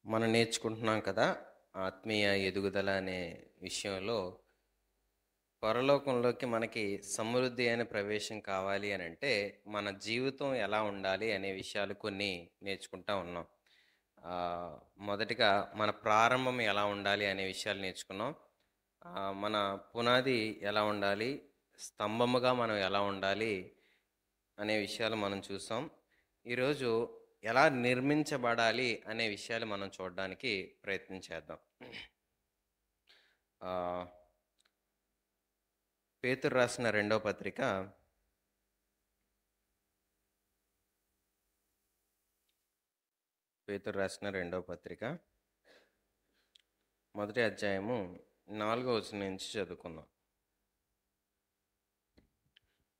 మనం నేర్చుకుంటున్నాం కదా, ఆత్మీయ ఎదుగుదల అనే విషయంలో పరలోకంలోకి మనకి సమృద్ధి అయిన ప్రవేశం కావాలి అని అంటే మన జీవితం ఎలా ఉండాలి అనే విషయాలు కొన్ని నేర్చుకుంటా ఉన్నాం. ఆ, మొదటిగా మన ప్రారంభం ఎలా ఉండాలి అనే విషయాలు నేర్చుకున్నాం. మన పునాది ఎలా ఉండాలి, స్తంభముగా మనం ఎలా ఉండాలి అనే విషయాలు మనం చూసాం. ఈరోజు ఎలా నిర్మించబడాలి అనే విషయాలు మనం చూడడానికి ప్రయత్నం చేద్దాం. ఆ, పేతురు రాసిన రెండవ పత్రిక మొదటి అధ్యాయము 4వ వచనం నుంచి చదువుకుందాం.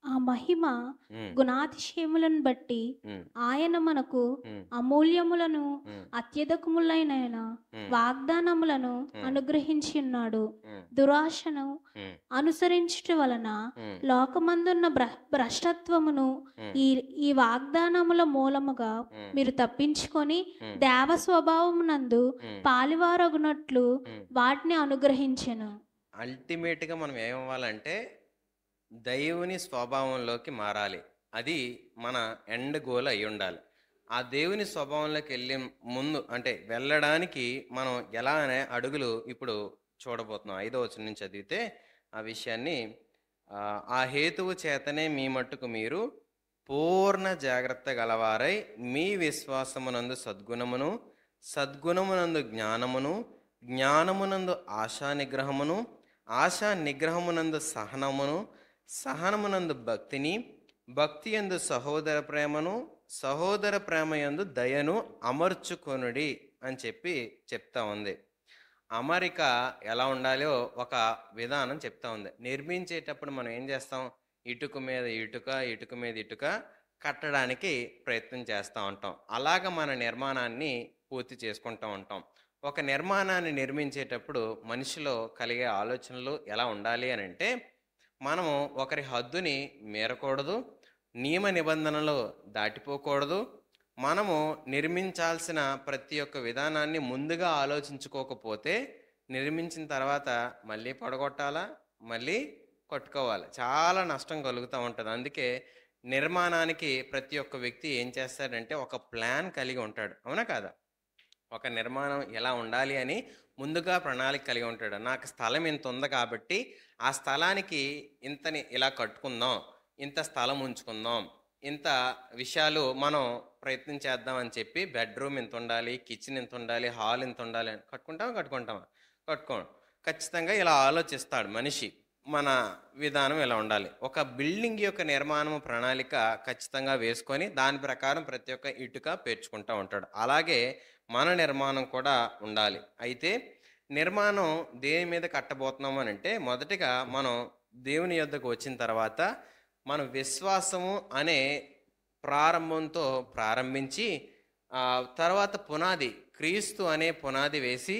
ఆ మహిమ ఉమ్, గుణాతిశయములను బట్టి ఉమ్, ఆయన మనకు ఉమ్, అమూల్యములను ఉమ్, అత్యధికములైన ఉమ్, వాగ్దానములను ఉమ్, అనుగ్రహించి ఉన్నాడు. ఉమ్, దురాశను ఉమ్, అనుసరించుట వలన ఉమ్, లోకమందున్న భ్రష్టత్వమును ఉమ్, ఈ ఈ వాగ్దానముల మూలముగా ఉమ్, మీరు తప్పించుకొని ఉమ్, దేవ స్వభావమునందు ఉమ్, పాలివారగునట్లు ఉమ్. వాటిని అనుగ్రహించెను. అల్టిమేట్గా మనం ఏమవ్వాలంటే దైవుని స్వభావంలోకి మారాలి. అది మన ఎండ్ గోల్ అయి ఉండాలి. ఆ దేవుని స్వభావంలోకి వెళ్ళే ముందు అంటే వెళ్ళడానికి మనం ఎలా అనే అడుగులు ఇప్పుడు చూడబోతున్నాం. 5వ వచనం నుంచి చదివితే ఆ విషయాన్ని, ఆ హేతువు చేతనే మీ మట్టుకు మీరు పూర్ణ జాగ్రత్త గలవారై మీ విశ్వాసమునందు సద్గుణమును, సద్గుణమునందు జ్ఞానమును, జ్ఞానమునందు ఆశా నిగ్రహమును, ఆశా నిగ్రహమునందు సహనమును, సహనమునందు భక్తిని, భక్తి యందు సహోదర ప్రేమను, సహోదర ప్రేమ యందు దయను అమర్చుకొనుడి అని చెప్తా ఉంది. అమరిక ఎలా ఉండాలో ఒక విధానం చెప్తా ఉంది. నిర్మించేటప్పుడు మనం ఏం చేస్తాం? ఇటుక మీద ఇటుక, ఇటుక మీద ఇటుక కట్టడానికి ప్రయత్నం చేస్తూ ఉంటాం. అలాగ మన నిర్మాణాన్ని పూర్తి చేసుకుంటూ ఉంటాం. ఒక నిర్మాణాన్ని నిర్మించేటప్పుడు మనిషిలో కలిగే ఆలోచనలు ఎలా ఉండాలి అని అంటే, మనము ఒకరి హద్దుని మీరకూడదు, నియమ నిబంధనలు దాటిపోకూడదు, మనము నిర్మించాల్సిన ప్రతి ఒక్క విధానాన్ని ముందుగా ఆలోచించుకోకపోతే నిర్మించిన తర్వాత మళ్ళీ పడగొట్టాలా, మళ్ళీ కొట్టుకోవాలి, చాలా నష్టం కలుగుతూ ఉంటుంది. అందుకే నిర్మాణానికి ప్రతి ఒక్క వ్యక్తి ఏం చేస్తాడంటే ఒక ప్లాన్ కలిగి ఉంటాడు, అవునా కాదా? ఒక నిర్మాణం ఎలా ఉండాలి అని ముందుగా ప్రణాళిక కలిగి ఉంటాడు. నాకు స్థలం ఇంత ఉంది కాబట్టి ఆ స్థలానికి ఇంతని ఇలా కట్టుకుందాం, ఇంత స్థలం ఉంచుకుందాం, ఇంత విషయాలు మనం ప్రయత్నం చేద్దాం అని చెప్పి బెడ్రూమ్ ఇంత ఉండాలి, కిచెన్ ఇంత ఉండాలి, హాల్ ఇంత ఉండాలి అని కట్టుకుంటామా? కట్టుకోం. ఖచ్చితంగా ఇలా ఆలోచిస్తాడు మనిషి. మన విధానం ఇలా ఉండాలి. ఒక బిల్డింగ్ యొక్క నిర్మాణం ప్రణాళిక ఖచ్చితంగా వేసుకొని దాని ప్రకారం ప్రతి ఒక్క ఇటుక పేర్చుకుంటూ ఉంటాడు. అలాగే మన నిర్మాణం కూడా ఉండాలి. అయితే నిర్మాణం దేని మీద కట్టబోతున్నాం అని అంటే, మొదటిగా మనం దేవుని యొద్దకు వచ్చిన తర్వాత మన విశ్వాసము అనే ప్రారంభంతో ప్రారంభించి తర్వాత పునాది క్రీస్తు అనే పునాది వేసి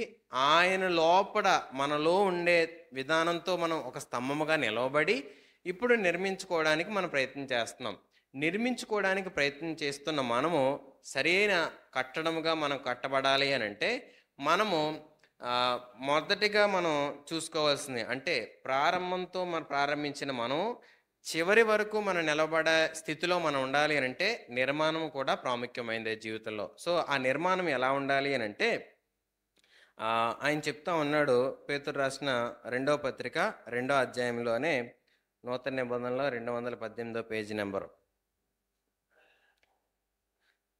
ఆయన లోపల మనలో ఉండే విధానంతో మనం ఒక స్తంభముగా నిలవబడి ఇప్పుడు నిర్మించుకోవడానికి మనం ప్రయత్నం చేస్తున్నాం. నిర్మించుకోవడానికి ప్రయత్నం చేస్తున్న మనము సరైన కట్టడముగా మనం కట్టబడాలి అని అంటే, మనము మొదటిగా మనం చూసుకోవాల్సింది అంటే ప్రారంభంతో మనం ప్రారంభించిన మనం చివరి వరకు మనం నిలబడే స్థితిలో మనం ఉండాలి అని అంటే నిర్మాణం కూడా ప్రాముఖ్యమైనది జీవితంలో. సో ఆ నిర్మాణం ఎలా ఉండాలి అని అంటే, ఆయన చెప్తా ఉన్నాడు పేతురు రాసిన రెండవ పత్రిక 2వ అధ్యాయంలోనే నూతన నిబంధనలో 218 పేజీ నెంబరు.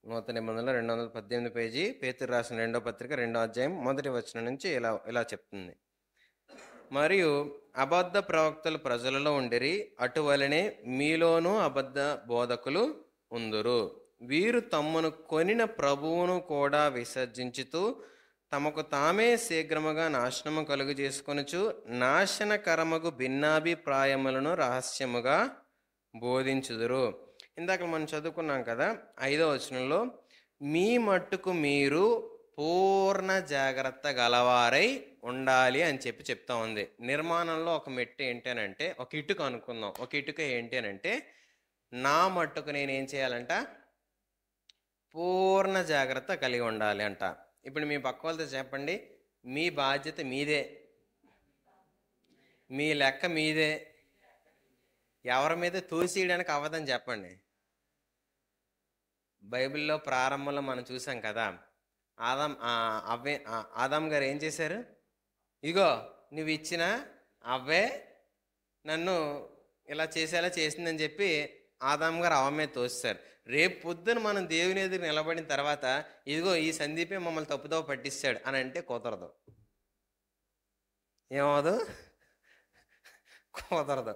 నూతన నిబంధనలో 218 పేజీ, పేతురు రాసిన రెండవ పత్రిక 2వ అధ్యాయం 1వ వచనం నుంచి ఇలా చెప్తుంది. మరియు అబద్ధ ప్రవక్తలు ప్రజలలో ఉండిరి, అటువలనే మీలోనూ అబద్ధ బోధకులు ఉందురు. వీరు తమ్మును కొనిన ప్రభువును కూడా విసర్జించుతూ తమకు తామే శీఘ్రముగా నాశనము కలుగు చేసుకొనుచు నాశనకరమగు భిన్నాభిప్రాయములను రహస్యముగా బోధించుదురు. ఇందాక మనం చదువుకున్నాం కదా 5వ వచనంలో, మీ మట్టుకు మీరు పూర్ణ జాగ్రత్త గలవారై ఉండాలి అని చెప్తా ఉంది. నిర్మాణంలో ఒక మెట్టు ఏంటి అని అంటే, ఒక ఇటుక అనుకుందాం. ఒక ఇటుక ఏంటి అని అంటే, నా మట్టుకు నేను ఏం చేయాలంట? పూర్ణ జాగ్రత్త కలిగి ఉండాలి అంట. ఇప్పుడు మీ పక్క వాళ్ళతో చెప్పండి, మీ బాధ్యత మీదే, మీ లెక్క మీదే, ఎవరి మీద తోసేయడానికి అవ్వదని చెప్పండి. బైబిల్లో ప్రారంభంలో మనం చూసాం కదా, ఆదాం గారు ఏం చేశారు? ఇగో నువ్వు ఇచ్చిన అవ్వే నన్ను ఇలా చేసేలా చేసిందని చెప్పి ఆదాం గారు అవ్వ మీద తోస్తారు. రేపు పొద్దున మనం దేవుని ఎదురు నిలబడిన తర్వాత ఇదిగో ఈ సందీపే మమ్మల్ని తప్పుదోవ పట్టిస్తాడు అని అంటే కుదరదు. ఏమవదు? కుదరదు.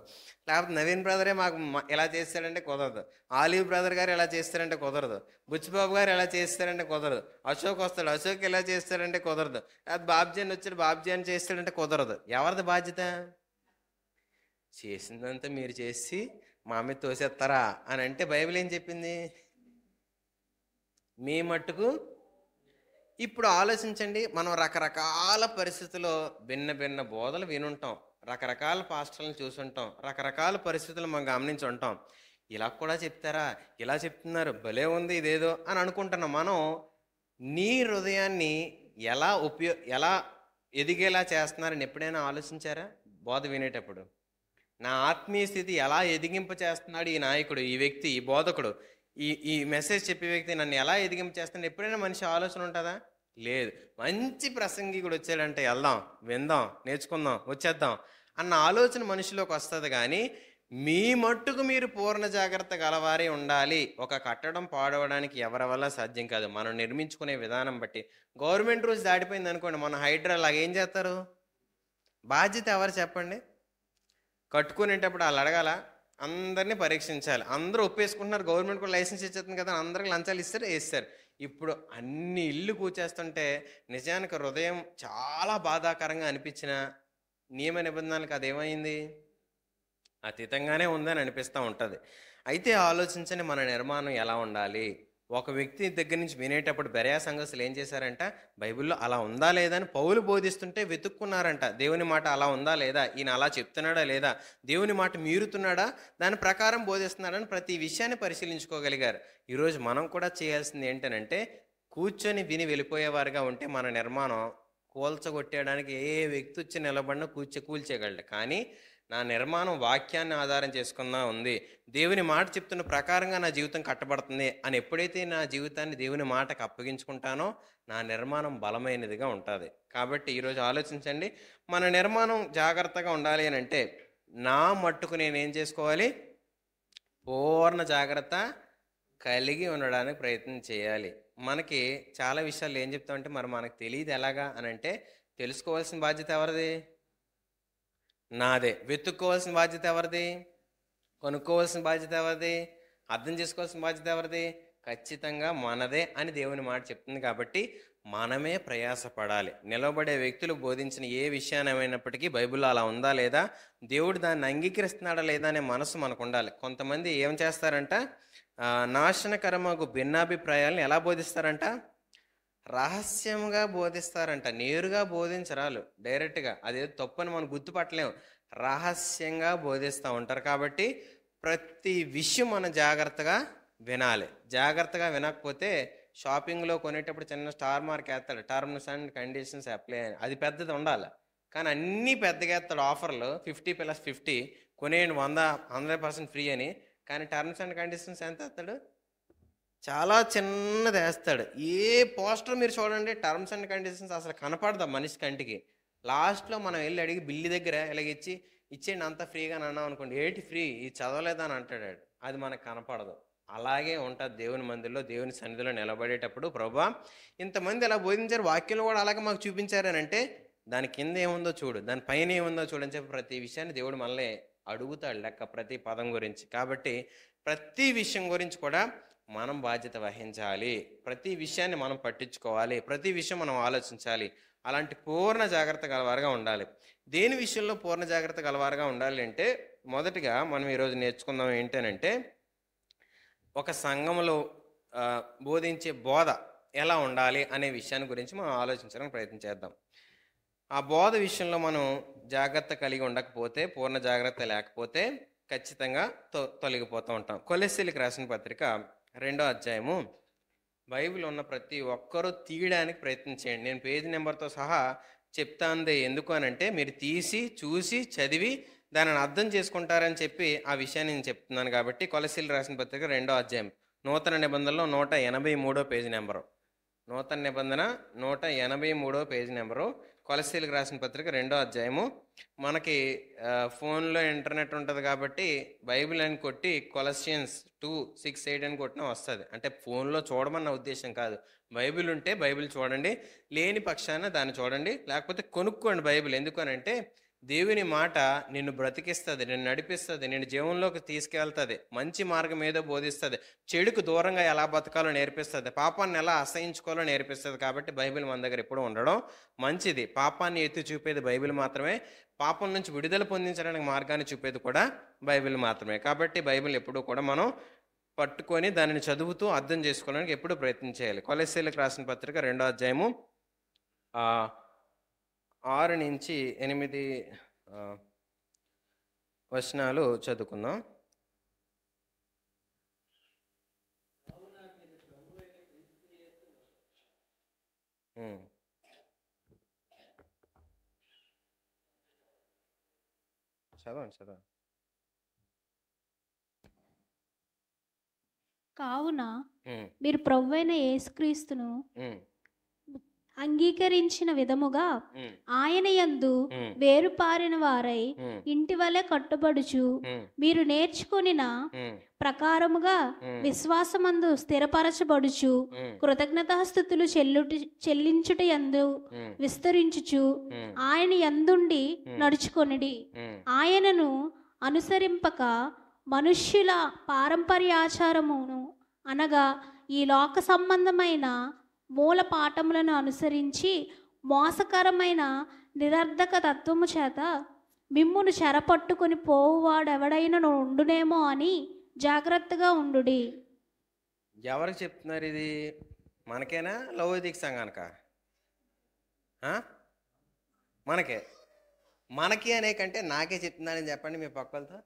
లేకపోతే నవీన్ బ్రదరే మాకు ఎలా చేస్తాడంటే కుదరదు. ఆలివ్ బ్రదర్ గారు ఎలా చేస్తారంటే కుదరదు. బుచ్చిబాబు గారు ఎలా చేస్తారంటే కుదరదు. అశోక్ వస్తాడు, అశోక్ ఎలా చేస్తాడంటే కుదరదు. లేకపోతే బాబ్జీ వచ్చాడు, బాబ్జీ అని చేస్తాడంటే కుదరదు. ఎవరిది బాధ్యత? చేసిందంతా మీరు చేసి మా మీద తోసేస్తారా అని అంటే బైబిల్ ఏం చెప్పింది? మీ మట్టుకు. ఇప్పుడు ఆలోచించండి, మనం రకరకాల పరిస్థితుల్లో భిన్న భిన్న బోధలు వినుంటాం, రకరకాల పాస్టర్లను చూసుంటాం, రకరకాల పరిస్థితులు మనం గమనించి ఉంటాం. ఇలా కూడా చెప్తారా, ఇలా చెప్తున్నారు, భలే ఉంది ఇదేదో అని అనుకుంటున్నాం. మనం నీ హృదయాన్ని ఎలా ఎదిగేలా చేస్తున్నారని ఎప్పుడైనా ఆలోచించారా? బోధ వినేటప్పుడు నా ఆత్మీయ స్థితి ఎలా ఎదిగింప చేస్తున్నాడు ఈ నాయకుడు, ఈ వ్యక్తి, ఈ బోధకుడు, ఈ మెసేజ్ చెప్పే వ్యక్తి నన్ను ఎలా ఎదిగింప చేస్తున్నాడు ఎప్పుడైనా మనిషి ఆలోచన ఉంటుందా? లేదు. మంచి ప్రసంగికుడు వచ్చాడంటే వెళ్దాం, విందాం, నేర్చుకుందాం, వచ్చేద్దాం అన్న ఆలోచన మనిషిలోకి వస్తుంది. కానీ మీ మట్టుకు మీరు పూర్ణ జాగ్రత్త గలవారే ఉండాలి. ఒక కట్టడం పాడవడానికి ఎవరి వల్ల సాధ్యం కాదు. మనం నిర్మించుకునే విధానం బట్టి గవర్నమెంట్ రూల్స్ దాటిపోయింది అనుకోండి, మన హైడ్రా లాగా ఏం చేస్తారు? బాధ్యత ఎవరు చెప్పండి? కట్టుకునేటప్పుడు వాళ్ళు అడగాల, అందరినీ పరీక్షించాలి. అందరూ ఒప్పేసుకుంటున్నారు, గవర్నమెంట్ కూడా లైసెన్స్ ఇచ్చేస్తుంది కదా, అందరికి లంచాలు ఇస్తారు, వేస్తారు. ఇప్పుడు అన్ని ఇల్లు కూచేస్తుంటే నిజానికి హృదయం చాలా బాధాకరంగా అనిపించిన నియమ నిబంధనలకు అదేమైంది? అతీతంగానే ఉందని అనిపిస్తూ ఉంటుంది. అయితే ఆలోచించండి, మన నిర్మాణం ఎలా ఉండాలి? ఒక వ్యక్తి దగ్గర నుంచి వినేటప్పుడు బెరయా సంఘస్థులు ఏం చేశారంట? బైబిల్లో అలా ఉందా లేదా అని పౌలు బోధిస్తుంటే వెతుక్కున్నారంట. దేవుని మాట అలా ఉందా లేదా, ఈయన అలా చెప్తున్నాడా లేదా, దేవుని మాట మీరుతున్నాడా, దాని ప్రకారం బోధిస్తున్నాడని ప్రతి విషయాన్ని పరిశీలించుకోగలిగారు. ఈరోజు మనం కూడా చేయాల్సింది ఏంటనంటే, కూర్చొని విని వెళ్ళిపోయేవారుగా ఉంటే మన నిర్మాణం కూల్చగొట్టేయడానికి ఏ వ్యక్తి వచ్చి నిలబడినా కూల్చేయగలడు. కానీ నా నిర్మాణం వాక్యాన్ని ఆధారం చేసుకున్నా ఉంది, దేవుని మాట చెప్తున్న ప్రకారంగా నా జీవితం కట్టబడుతుంది అని ఎప్పుడైతే నా జీవితాన్ని దేవుని మాటకు అప్పగించుకుంటానో నా నిర్మాణం బలమైనదిగా ఉంటుంది. కాబట్టి ఈరోజు ఆలోచించండి, మన నిర్మాణం జాగ్రత్తగా ఉండాలి అని అంటే నా మట్టుకు నేనేం చేసుకోవాలి? పూర్ణ జాగ్రత్త కలిగి ఉండడానికి ప్రయత్నం చేయాలి. మనకి చాలా విషయాలు ఏం చెప్తామంటే మరి మనకు తెలియదు ఎలాగా అని అంటే, తెలుసుకోవాల్సిన బాధ్యత ఎవరిది? నాదే. వెతుక్కోవాల్సిన బాధ్యత ఎవరిది? కొనుక్కోవాల్సిన బాధ్యత ఎవరిది? అర్థం చేసుకోవాల్సిన బాధ్యత ఎవరిది? ఖచ్చితంగా మనదే అని దేవుని మాట చెప్తుంది. కాబట్టి మనమే ప్రయాసపడాలి. నిలబడే వ్యక్తులు బోధించిన ఏ విషయాన్నమైనప్పటికీ బైబిల్లో అలా ఉందా లేదా, దేవుడు దాన్ని అంగీకరిస్తున్నాడా లేదా అనే మనసు మనకు ఉండాలి. కొంతమంది ఏం చేస్తారంట, నాశనకరమగు భిన్నాభిప్రాయాలను ఎలా బోధిస్తారంట? రహస్యంగా బోధిస్తారంట, నేరుగా బోధించరాలు, డైరెక్ట్గా. అదేదో తప్పని మనం గుర్తుపట్టలేము, రహస్యంగా బోధిస్తూ ఉంటారు. కాబట్టి ప్రతి విషయం మనం జాగ్రత్తగా వినాలి. జాగ్రత్తగా వినకపోతే షాపింగ్లో కొనేటప్పుడు చిన్న స్టార్ మార్క్ వేస్తాడు, టర్మ్స్ అండ్ కండిషన్స్ అప్లై అని. అది పెద్దది ఉండాలి, కానీ అన్నీ పెద్దగా వేస్తాడు ఆఫర్లు, 50+50 కొనేయండి 100% ఫ్రీ అని. కానీ టర్మ్స్ అండ్ కండిషన్స్ ఎంత వేస్తాడు? చాలా చిన్నది వేస్తాడు. ఏ పోస్టర్ మీరు చూడండి, టర్మ్స్ అండ్ కండిషన్స్ అసలు కనపడదా మనిషి కంటికి. లాస్ట్లో మనం వెళ్ళి అడిగి బిల్లు దగ్గర ఇలాగిచ్చి ఇచ్చేయండి అంత ఫ్రీగా అన్నాం అనుకోండి, ఏంటి ఫ్రీ, ఇది చదవలేదని అంటాడు. అది మనకు కనపడదు. అలాగే ఉంటుంది దేవుని మందిరంలో, దేవుని సన్నిధిలో నిలబడేటప్పుడు, ప్రభువా ఇంతమంది ఎలా బోధించారు, వాక్యంలో కూడా అలాగే మాకు చూపించారని అంటే దాని కింద ఏముందో చూడు, దాని పైన ఏముందో చూడని చెప్పి ప్రతి విషయాన్ని దేవుడు మనల్ని అడుగుతాడు లెక్క, ప్రతి పదం గురించి. కాబట్టి ప్రతి విషయం గురించి కూడా మనం బాధ్యత వహించాలి. ప్రతి విషయాన్ని మనం పట్టించుకోవాలి, ప్రతి విషయం మనం ఆలోచించాలి. అలాంటి పూర్ణ జాగ్రత్త గలవారుగా ఉండాలి. దేని విషయంలో పూర్ణ జాగ్రత్త గలవారుగా ఉండాలి అంటే, మొదటిగా మనం ఈరోజు నేర్చుకుందాం ఏంటనంటే, ఒక సంఘంలో బోధించే బోధ ఎలా ఉండాలి అనే విషయాన్ని గురించి మనం ఆలోచించడానికి ప్రయత్నం చేద్దాం. ఆ బోధ విషయంలో మనం జాగ్రత్త కలిగి ఉండకపోతే, పూర్ణ జాగ్రత్త లేకపోతే ఖచ్చితంగా తొలగిపోతూ ఉంటాం. కొలెస్సీలకు రాసిన పత్రిక 2వ అధ్యాయము బైబిల్ ఉన్న ప్రతి ఒక్కరూ తీయడానికి ప్రయత్నం చేయండి. నేను పేజీ నెంబర్తో సహా చెప్తాంది ఎందుకు అనంటే మీరు తీసి చూసి చదివి దానిని అర్థం చేసుకుంటారని చెప్పి ఆ విషయాన్ని నేను చెప్తున్నాను. కాబట్టి కొలసీలు రాసిన పత్రిక 2వ అధ్యాయం నూతన నిబంధనలో 183 పేజీ నెంబరు, నూతన నిబంధన 183 పేజీ నెంబరు, కొలసీలకు రాసిన పత్రిక 2వ అధ్యాయము. మనకి ఫోన్లో ఇంటర్నెట్ ఉంటుంది కాబట్టి బైబిల్ అని కొట్టి కొలసియన్స్ 2:6-8 అని కొట్టినా వస్తుంది. అంటే ఫోన్లో చూడమన్న ఉద్దేశం కాదు. బైబిల్ ఉంటే బైబిల్ చూడండి, లేని పక్షాన దాన్ని చూడండి, లేకపోతే కొనుక్కోండి బైబిల్. ఎందుకనంటే దేవుని మాట నిన్ను బ్రతికిస్తుంది, నిన్ను నడిపిస్తుంది, నిన్ను జీవంలోకి తీసుకెళ్తుంది, మంచి మార్గం ఏదో బోధిస్తుంది, చెడుకు దూరంగా ఎలా బతకాలో నేర్పిస్తుంది, పాపాన్ని ఎలా అసహించుకోవాలో నేర్పిస్తుంది. కాబట్టి బైబిల్ మన దగ్గర ఎప్పుడు ఉండడం మంచిది. పాపాన్ని ఎత్తి చూపేది బైబిల్ మాత్రమే, పాపం నుంచి విడుదల పొందించడానికి మార్గాన్ని చూపేది కూడా బైబిల్ మాత్రమే. కాబట్టి బైబిల్ ఎప్పుడూ కూడా మనం పట్టుకొని దానిని చదువుతూ అర్థం చేసుకోవడానికి ఎప్పుడు ప్రయత్నం చేయాలి. కొలస్సీలకు రాసిన పత్రిక 2వ అధ్యాయము 6-8 వచనాలు చదువుకుందాం. చదవండి. కావున మీరు ప్రభువైన యేసుక్రీస్తును ఉమ్, అంగీకరించిన విధముగా ఉమ్, ఆయన యందు ఉమ్, వేరుపారిన వారై ఉమ్, ఇంటి వలె కట్టుబడుచు ఉమ్, మీరు నేర్చుకొనిన ఉమ్, ప్రకారముగా ఉమ్, విశ్వాసమందు స్థిరపరచబడుచు ఉమ్, కృతజ్ఞతాస్థుతులు చెల్లించుట యందు ఉమ్, విస్తరించుచు ఉమ్, ఆయన యందుండి నడుచుకొనిడి. ఉమ్, ఆయనను అనుసరింపక మనుష్యుల పారంపర్యాచారమును అనగా ఈ లోక సంబంధమైన మూల పాఠములను అనుసరించి మోసకరమైన నిరర్ధక తత్వము చేత మిమ్మును చెరపట్టుకొని పోవువాడెవడైనా ఉండునేమో అని జాగ్రత్తగా ఉండుడి. ఎవరికి చెప్తున్నారు ఇది? మనకేనా? లవోదిక సంఘానికా? మనకే. మనకి అనే కంటే నాకే చెప్తున్నాడని చెప్పండి మీ పక్కలతో.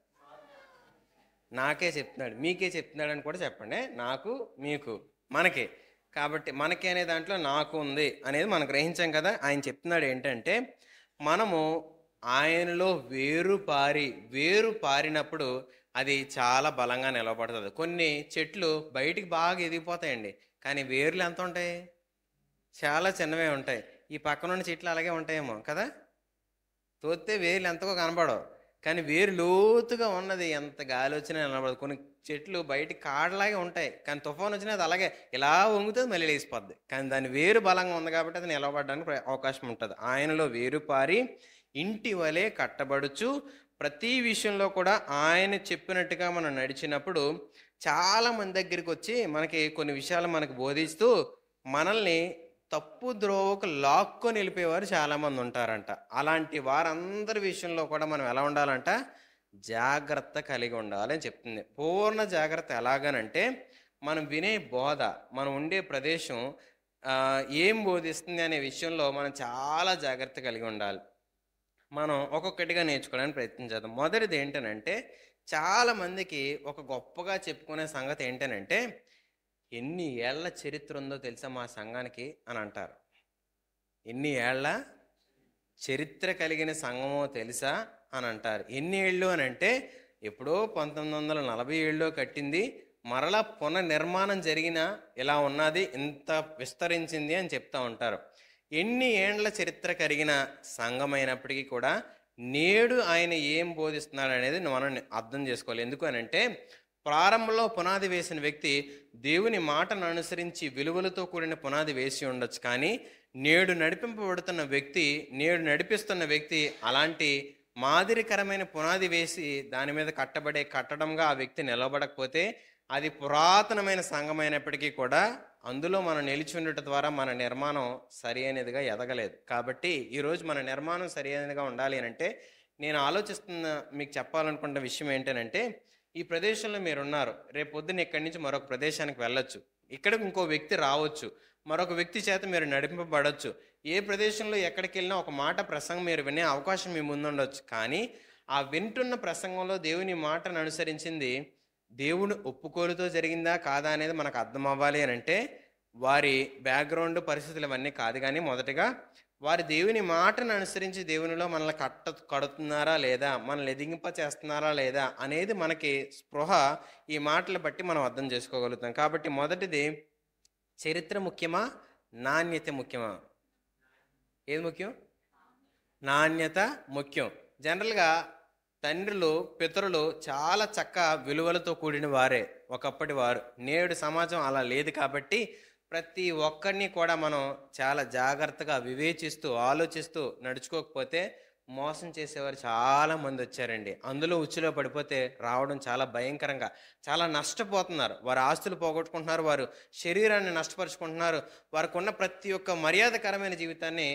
నాకే చెప్తున్నాడు, మీకే చెప్తున్నాడు అని కూడా చెప్పండి. నాకు, మీకు, మనకే. కాబట్టి మనకి అనే దాంట్లో నాకు ఉంది అనేది మనం గ్రహించాం కదా. ఆయన చెప్తున్నాడు ఏంటంటే మనము ఆయనలో వేరు పారినప్పుడు అది చాలా బలంగా నిలబడుతుంది. కొన్ని చెట్లు బయటికి బాగా ఎదిగిపోతాయండి, కానీ వేర్లు ఎంత ఉంటాయి? చాలా చిన్నవే ఉంటాయి. ఈ పక్కన ఉన్న చెట్లు అలాగే ఉంటాయేమో కదా, తోస్తే వేర్లు ఎంతకో కనబడవు, కానీ వేరు లోతుగా ఉన్నది ఎంత గాలి వచ్చినా నిలబడదు. కొన్ని చెట్లు బయటికి కాడలాగే ఉంటాయి, కానీ తుఫాన్ వచ్చినా అది అలాగే ఇలా వంగుతుంది, మళ్ళీ లేచిపోద్ది. కానీ దాని వేరు బలంగా ఉంది కాబట్టి అది నిలబడడానికి అవకాశం ఉంటుంది. ఆయనలో వేరు పారి ఇంటి వలె కట్టబడుచు ప్రతి విషయంలో కూడా ఆయన చెప్పినట్టుగా మనం నడిచినప్పుడు చాలా మంది దగ్గరికి వచ్చి మనకి కొన్ని విషయాలు మనకు బోధిస్తూ మనల్ని తప్పు ద్రోవకు లాక్కొని వెళ్ళిపోయేవారు చాలామంది ఉంటారంట. అలాంటి వారందరి విషయంలో కూడా మనం ఎలా ఉండాలంట? జాగ్రత్త కలిగి ఉండాలని చెప్తుంది. పూర్ణ జాగ్రత్త ఎలాగనంటే మనం వినే బోధ, మనం ఉండే ప్రదేశం ఏం బోధిస్తుంది అనే విషయంలో మనం చాలా జాగ్రత్త కలిగి ఉండాలి. మనం ఒక్కొక్కటిగా నేర్చుకోవడానికి ప్రయత్నం చేద్దాం. మొదటిది ఏంటనంటే చాలామందికి ఒక గొప్పగా చెప్పుకునే సంగతి ఏంటనంటే ఎన్ని ఏళ్ల చరిత్ర ఉందో తెలుసా మా సంఘానికి అని అంటారు. ఎన్ని ఏళ్ల చరిత్ర కలిగిన సంఘమో తెలుసా అని అంటారు. ఎన్ని ఏళ్ళు అని అంటే ఎప్పుడో 1947లో కట్టింది, మరలా పునర్నిర్మాణం జరిగిన ఇలా ఉన్నది, ఇంత విస్తరించింది అని చెప్తా ఉంటారు. ఎన్ని ఏండ్ల చరిత్ర కలిగిన సంఘమైనప్పటికీ కూడా నేడు ఆయన ఏం బోధిస్తున్నాడు అనేది మనం అర్థం చేసుకోవాలి. ఎందుకు అని అంటే ప్రారంభంలో పునాది వేసిన వ్యక్తి దేవుని మాటను అనుసరించి విలువలతో కూడిన పునాది వేసి ఉండొచ్చు, కానీ నేడు నడిపిస్తున్న వ్యక్తి అలాంటి మాదిరికరమైన పునాది వేసి దాని మీద కట్టబడే కట్టడంగా ఆ వ్యక్తి నిలబడకపోతే అది పురాతనమైన సంఘమైనప్పటికీ కూడా అందులో మనం నిలిచి ఉండటం ద్వారా మన నిర్మాణం సరి అయినదిగా ఎదగలేదు. కాబట్టి ఈరోజు మన నిర్మాణం సరి అయినదిగా ఉండాలి అని అంటే నేను మీకు చెప్పాలనుకున్న విషయం ఏంటంటే ఈ ప్రదేశంలో మీరు ఉన్నారు, రేపు పొద్దున్న ఇక్కడి నుంచి మరొక ప్రదేశానికి వెళ్ళొచ్చు, ఇక్కడ ఇంకో వ్యక్తి రావచ్చు, మరొక వ్యక్తి చేత మీరు నడిపింపబడవచ్చు. ఏ ప్రదేశంలో ఎక్కడికి వెళ్ళినా ఒక మాట ప్రసంగం మీరు వినే అవకాశం మీ ముందుండొచ్చు, కానీ ఆ వింటున్న ప్రసంగంలో దేవుని మాటను అనుసరించింది దేవుని ఒప్పుకోలుతో జరిగిందా కాదా అనేది మనకు అర్థం అవ్వాలి అని అంటే వారి బ్యాక్గ్రౌండ్ పరిస్థితులు ఇవన్నీ కాదు, కానీ మొదటగా వారి దేవుని మాటను అనుసరించి దేవునిలో మనల్ని కడుతున్నారా లేదా, మనల్ని ఎదిగింప చేస్తున్నారా లేదా అనేది మనకి స్పృహ ఈ మాటలు బట్టి మనం అర్థం చేసుకోగలుగుతాం. కాబట్టి మొదటిది, చరిత్ర ముఖ్యమా నాణ్యత ముఖ్యమా? ఏది ముఖ్యం? నాణ్యత ముఖ్యం. జనరల్గా తండ్రులు పితరులు చాలా విలువలతో కూడిన వారే ఒకప్పటి వారు. నేడు సమాజం అలా లేదు. కాబట్టి ప్రతి ఒక్కరిని కూడా మనం చాలా జాగ్రత్తగా వివేచిస్తూ ఆలోచిస్తూ నడుచుకోకపోతే మోసం చేసేవారు చాలా మంది వచ్చారండి. అందులో ఉచ్చులో పడిపోతే రావడం చాలా భయంకరంగా, చాలా నష్టపోతున్నారు. వారు ఆస్తులు పోగొట్టుకుంటున్నారు, వారు శరీరాన్ని నష్టపరుచుకుంటున్నారు, వారికి ఉన్న ప్రతి ఒక్క మర్యాదకరమైన జీవితాన్ని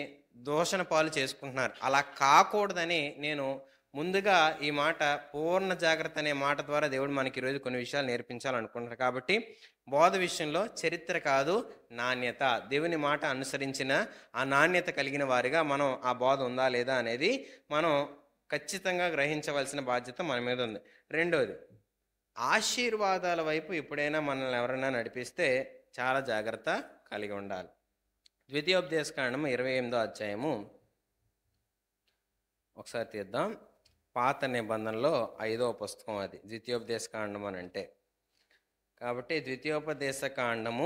దూషణ పాలు చేసుకుంటున్నారు. అలా కాకూడదని నేను ముందుగా ఈ మాట పూర్ణ జాగ్రత్త అనే మాట ద్వారా దేవుడు మనకి ఈరోజు కొన్ని విషయాలు నేర్పించాలనుకుంటున్నారు. కాబట్టి బోధ విషయంలో చరిత్ర కాదు, నాణ్యత, దేవుని మాట అనుసరించిన ఆ నాణ్యత కలిగిన వారిగా మనం ఆ బోధ ఉందా లేదా అనేది మనం ఖచ్చితంగా గ్రహించవలసిన బాధ్యత మన మీద ఉంది. రెండోది, ఆశీర్వాదాల వైపు ఎప్పుడైనా మనల్ని ఎవరైనా నడిపిస్తే చాలా జాగ్రత్త కలిగి ఉండాలి. ద్వితీయోపదేశకాండము 28వ అధ్యాయము ఒకసారి తీద్దాం. పాత నిబంధనలో 5వ పుస్తకం అది ద్వితీయోపదేశకాండం అని అంటే. కాబట్టి ద్వితీయోపదేశకాండము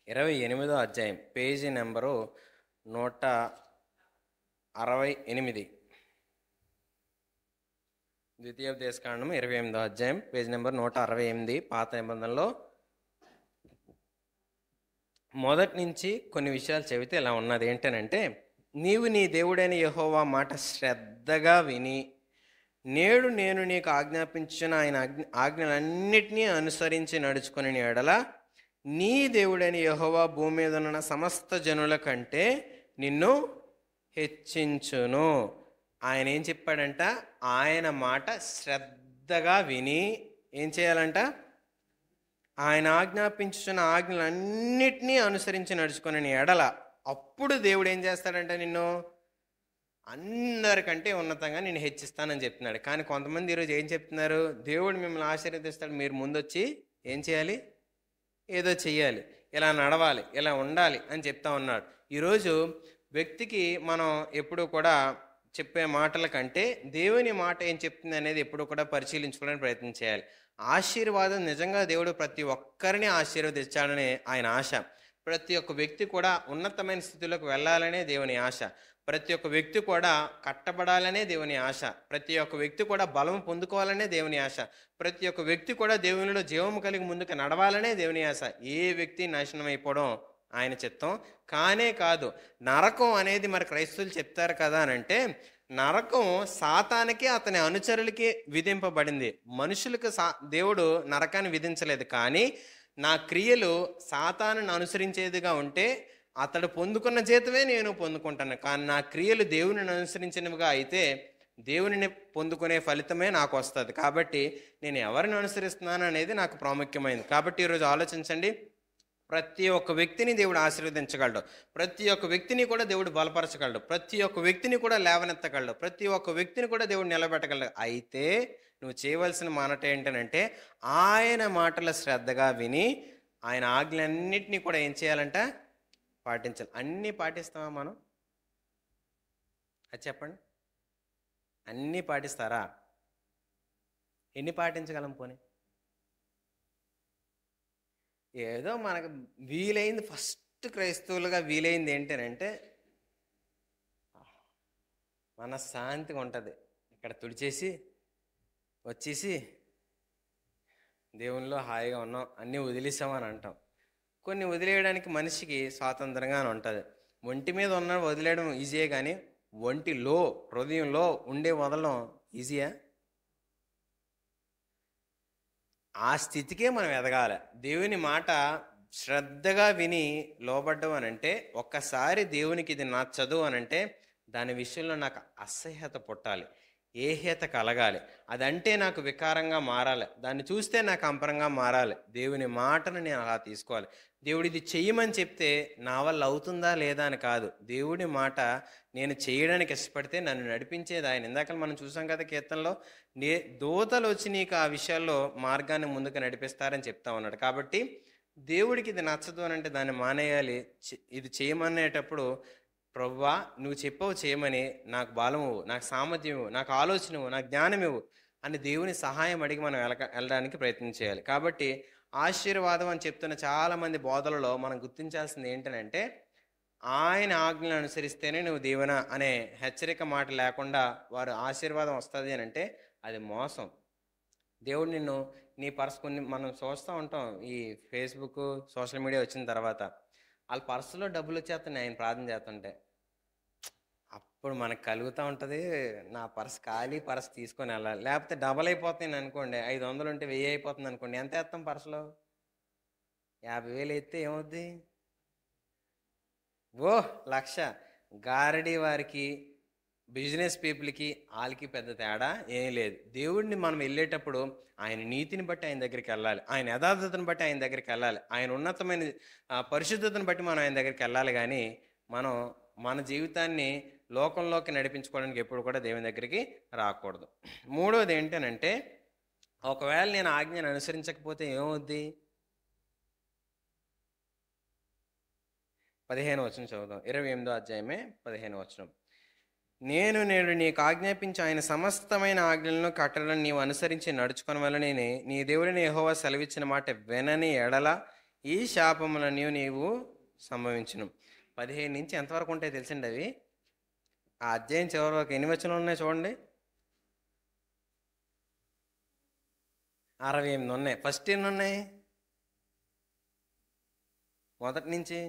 28వ అధ్యాయం, పేజీ నెంబరు 168. ద్వితీయోపదేశకాండము 28వ అధ్యాయం, పేజీ నెంబర్ 168. పాత నిబంధనలో మొదటి నుంచి కొన్ని విషయాలు చెబితే ఇలా ఉన్నది. ఏంటనంటే, నీవు నీ దేవుడైన యెహోవా మాట శ్రద్ధగా విని నేడు నేను నీకు ఆజ్ఞాపించిన ఆయన ఆజ్ఞలన్నిటినీ అనుసరించి నడుచుకుని ఎడల నీ దేవుడైన యెహోవా భూమి మీద ఉన్న సమస్త జనుల కంటే నిన్ను హెచ్చించును. ఆయన ఏం చెప్పాడంట? ఆయన మాట శ్రద్ధగా విని ఏం చేయాలంట? ఆయన ఆజ్ఞాపించున్న ఆజ్ఞలన్నిటినీ అనుసరించి నడుచుకుని ఎడల అప్పుడు దేవుడు ఏం చేస్తాడంటే నిన్ను అందరికంటే ఉన్నతంగా నేను హెచ్చిస్తానని చెప్తున్నాడు. కానీ కొంతమంది ఈరోజు ఏం చెప్తున్నారు? దేవుడు మిమ్మల్ని ఆశీర్వదిస్తాడు, మీరు ముందొచ్చి ఏం చేయాలి? ఏదో చెయ్యాలి, ఇలా నడవాలి, ఇలా ఉండాలి అని చెప్తా ఉన్నాడు. ఈరోజు వ్యక్తికి మనం ఎప్పుడు కూడా చెప్పే మాటల కంటే దేవుని మాట ఏం చెప్తుంది అనేది ఎప్పుడు కూడా పరిశీలించుకోవడానికి ప్రయత్నం చేయాలి. ఆశీర్వాదం నిజంగా దేవుడు ప్రతి ఒక్కరిని ఆశీర్వదించాడనే ఆయన ఆశ. ప్రతి ఒక్క వ్యక్తి కూడా ఉన్నతమైన స్థితిలోకి వెళ్ళాలనే దేవుని ఆశ. ప్రతి ఒక్క వ్యక్తి కూడా కట్టబడాలనే దేవుని ఆశ. ప్రతి ఒక్క వ్యక్తి కూడా బలం పొందుకోవాలనే దేవుని ఆశ. ప్రతి ఒక్క వ్యక్తి కూడా దేవునిలో జీవము కలిగి ముందుకు నడవాలనే దేవుని ఆశ. ఏ వ్యక్తి నాశనం అయిపోవడం ఆయన చిత్తం కానే కాదు. నరకం అనేది మరి క్రైస్తవులు చెప్తారు కదా అని అంటే, నరకం సాతానికి అతని అనుచరులకి విధింపబడింది. మనుషులకు దేవుడు నరకాన్ని విధించలేదు. కానీ నా క్రియలు సాతానుని అనుసరించేదిగా ఉంటే అతడు పొందుకున్న జీతమే నేను పొందుకుంటాను. కానీ నా క్రియలు దేవుని అనుసరించినవిగా అయితే దేవునిని పొందుకునే ఫలితమే నాకు వస్తుంది. కాబట్టి నేను ఎవరిని అనుసరిస్తున్నాను అనేది నాకు ప్రాముఖ్యమైనది. కాబట్టి ఈరోజు ఆలోచించండి, ప్రతి ఒక్క వ్యక్తిని దేవుడు ఆశీర్వదించగలడు, ప్రతి ఒక్క వ్యక్తిని కూడా దేవుడు బలపరచగలడు, ప్రతి ఒక్క వ్యక్తిని కూడా లేవనెత్తగలడు, ప్రతి ఒక్క వ్యక్తిని కూడా దేవుడు నిలబెట్టగలడు. అయితే నువ్వు చేయవలసిన మాట ఏంటనంటే, ఆయన మాటల శ్రద్ధగా విని ఆయన ఆజ్ఞలన్నింటినీ కూడా ఏం చేయాలంట? పాటించాలి. అన్నీ పాటిస్తామా మనం? అది చెప్పండి. అన్నీ పాటిస్తారా? ఎన్ని పాటించగలం? పోనీ ఏదో మనకు వీలైంది, ఫస్ట్ క్రైస్తవులుగా వీలైంది ఏంటనంటే మనశ్శాంతిగా ఉంటుంది. ఇక్కడ తుడిచేసి వచ్చేసి దేవునిలో హాయిగా ఉన్నాం, అన్నీ వదిలేసామని అంటాం. కొన్ని వదిలేయడానికి మనిషికి స్వాతంత్రంగానే ఉంటుంది. ఒంటి మీద ఉన్న వదిలేయడం ఈజీయే, కానీ ఒంటిలో హృదయంలో ఉండే వదలడం ఈజీయా? ఆ స్థితికే మనం ఎదగాలి. దేవుని మాట శ్రద్ధగా విని లోబడ్డం అనంటే, ఒక్కసారి దేవునికి ఇది నచ్చదు అనంటే దాని విషయంలో నాకు అసహ్యత పుట్టాలి, ఏహ్యత కలగాలి, అదంటే నాకు వికారంగా మారాలి, దాన్ని చూస్తే నాకు అంపరంగా మారాలి. దేవుని మాటను నేను అలా తీసుకోవాలి. దేవుడు ఇది చెయ్యమని చెప్తే నా వల్ల అవుతుందా లేదా అని కాదు. దేవుడి మాట నేను చేయడానికి ఇష్టపడితే నన్ను నడిపించేది ఆయన. ఇందాక మనం చూసాం కదా కీర్తనలో, దూతలు వచ్చి నీకు ఆ విషయాల్లో మార్గాన్ని ముందుకు నడిపిస్తారని చెప్తా ఉన్నాడు. కాబట్టి దేవుడికి ఇది నచ్చదు అని అంటే దాన్ని మానేయాలి. ఇది చేయమనేటప్పుడు ప్రభువా నువ్వు చెప్పావు చేయమని, నాకు బలమివ్వు, నాకు సామర్థ్యమివ్వు, నాకు ఆలోచనవు, నాకు జ్ఞానమివ్వు అని దేవుని సహాయం అడిగి మనం వెళ్ళడానికి ప్రయత్నం చేయాలి. కాబట్టి ఆశీర్వాదం అని చెప్తున్న చాలామంది బోధలలో మనం గుర్తించాల్సింది ఏంటంటే, ఆయన ఆజ్ఞలను అనుసరిస్తేనే నువ్వు దీవెన అనే హెచ్చరిక మాట లేకుండా వారు ఆశీర్వాదం వస్తుంది అని అంటే అది మోసం. దేవుడు నిన్ను నీ కొన్ని మనం చూస్తూ ఉంటాం ఈ ఫేస్బుక్ సోషల్ మీడియా వచ్చిన తర్వాత, వాళ్ళ పర్సులో డబ్బులు వచ్చేస్తున్నాయి ఆయన ప్రార్థన చేస్తుంటే. అప్పుడు మనకు కలుగుతూ ఉంటుంది, నా పర్స్ ఖాళీ పర్స్ తీసుకొని వెళ్ళాలి. లేకపోతే డబల్ అయిపోతుంది అనుకోండి, 500 ఉంటే 1000 అయిపోతుంది అనుకోండి, ఎంత వేస్తాం పర్సులో? 50,000 ఎత్తే ఏమవుద్ది? ఓ 1,00,000. గారడీ వారికి, బిజినెస్ పీపుల్కి వాళ్ళకి పెద్ద తేడా ఏం లేదు. దేవుడిని మనం వెళ్ళేటప్పుడు ఆయన నీతిని బట్టి ఆయన దగ్గరికి వెళ్ళాలి, ఆయన యథార్థతను బట్టి ఆయన దగ్గరికి వెళ్ళాలి, ఆయన ఉన్నతమైన పరిశుద్ధతను బట్టి మనం ఆయన దగ్గరికి వెళ్ళాలి. కానీ మనం మన జీవితాన్ని లోకంలోకి నడిపించుకోవడానికి ఎప్పుడు కూడా దేవుని దగ్గరికి రాకూడదు. మూడవది ఏంటనంటే, ఒకవేళ నేను ఆజ్ఞను అనుసరించకపోతే ఏమవుద్ది? 15వ వచనం చదువుదాం. 28వ అధ్యాయమే 15వ వచనం. నేను నేడు నీకు ఆజ్ఞాపించి ఆయన సమస్తమైన ఆజ్ఞలను కట్టడలను నీవు అనుసరించి నడుచుకుని వలనని నీ దేవుడిని యెహోవా సెలవిచ్చిన మాట వినని ఎడల ఈ శాపములను నీవు సంభవించును. 15 నుంచి ఎంతవరకు ఉంటాయి తెలిసిండి అవి? ఆ అధ్యాయం చివరి వరకు ఎన్ని వచనాలు ఉన్నాయి చూడండి. 68 ఉన్నాయి. ఫస్ట్ ఎన్ని ఉన్నాయి? మొదటి నుంచి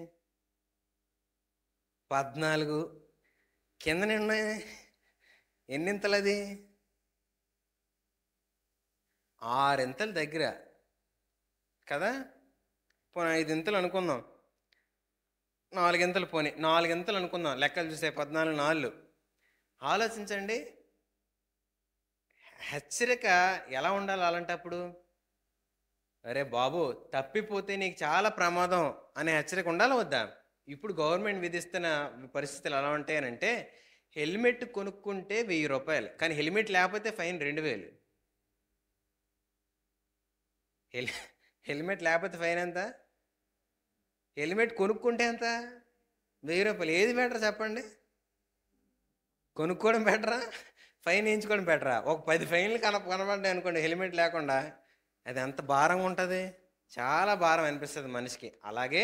14. కిందనే ఉన్నాయి. ఎన్నింతలు అది? 6 ఇంతలు దగ్గర కదా. పోనీ 5 ఇంతలు అనుకుందాం, 4 ఇంతలు పోనీ 4 ఇంతలు అనుకుందాం, లెక్కలు చూసే 14 4. ఆలోచించండి, హెచ్చరిక ఎలా ఉండాలి అలాంటప్పుడు? అరే బాబు తప్పిపోతే నీకు చాలా ప్రమాదం అనే హెచ్చరిక ఉండాలి వద్దా? ఇప్పుడు గవర్నమెంట్ విధిస్తున్న పరిస్థితులు ఎలా ఉంటాయనంటే, హెల్మెట్ కొనుక్కుంటే 1000 రూపాయలు, కానీ హెల్మెట్ లేకపోతే ఫైన్ 2000. హెల్మెట్ లేకపోతే ఫైన్ ఎంత? హెల్మెట్ కొనుక్కుంటే ఎంత? 1000 రూపాయలు. ఏది బెటర్ చెప్పండి? కొనుక్కోవడం బెటరా, ఫైన్ వేయించుకోవడం బెటరా? ఒక 10 ఫైన్లు కనపడ్డాయి అనుకోండి హెల్మెట్ లేకుండా, అది ఎంత భారంగా ఉంటుంది? చాలా భారం అనిపిస్తుంది మనిషికి. అలాగే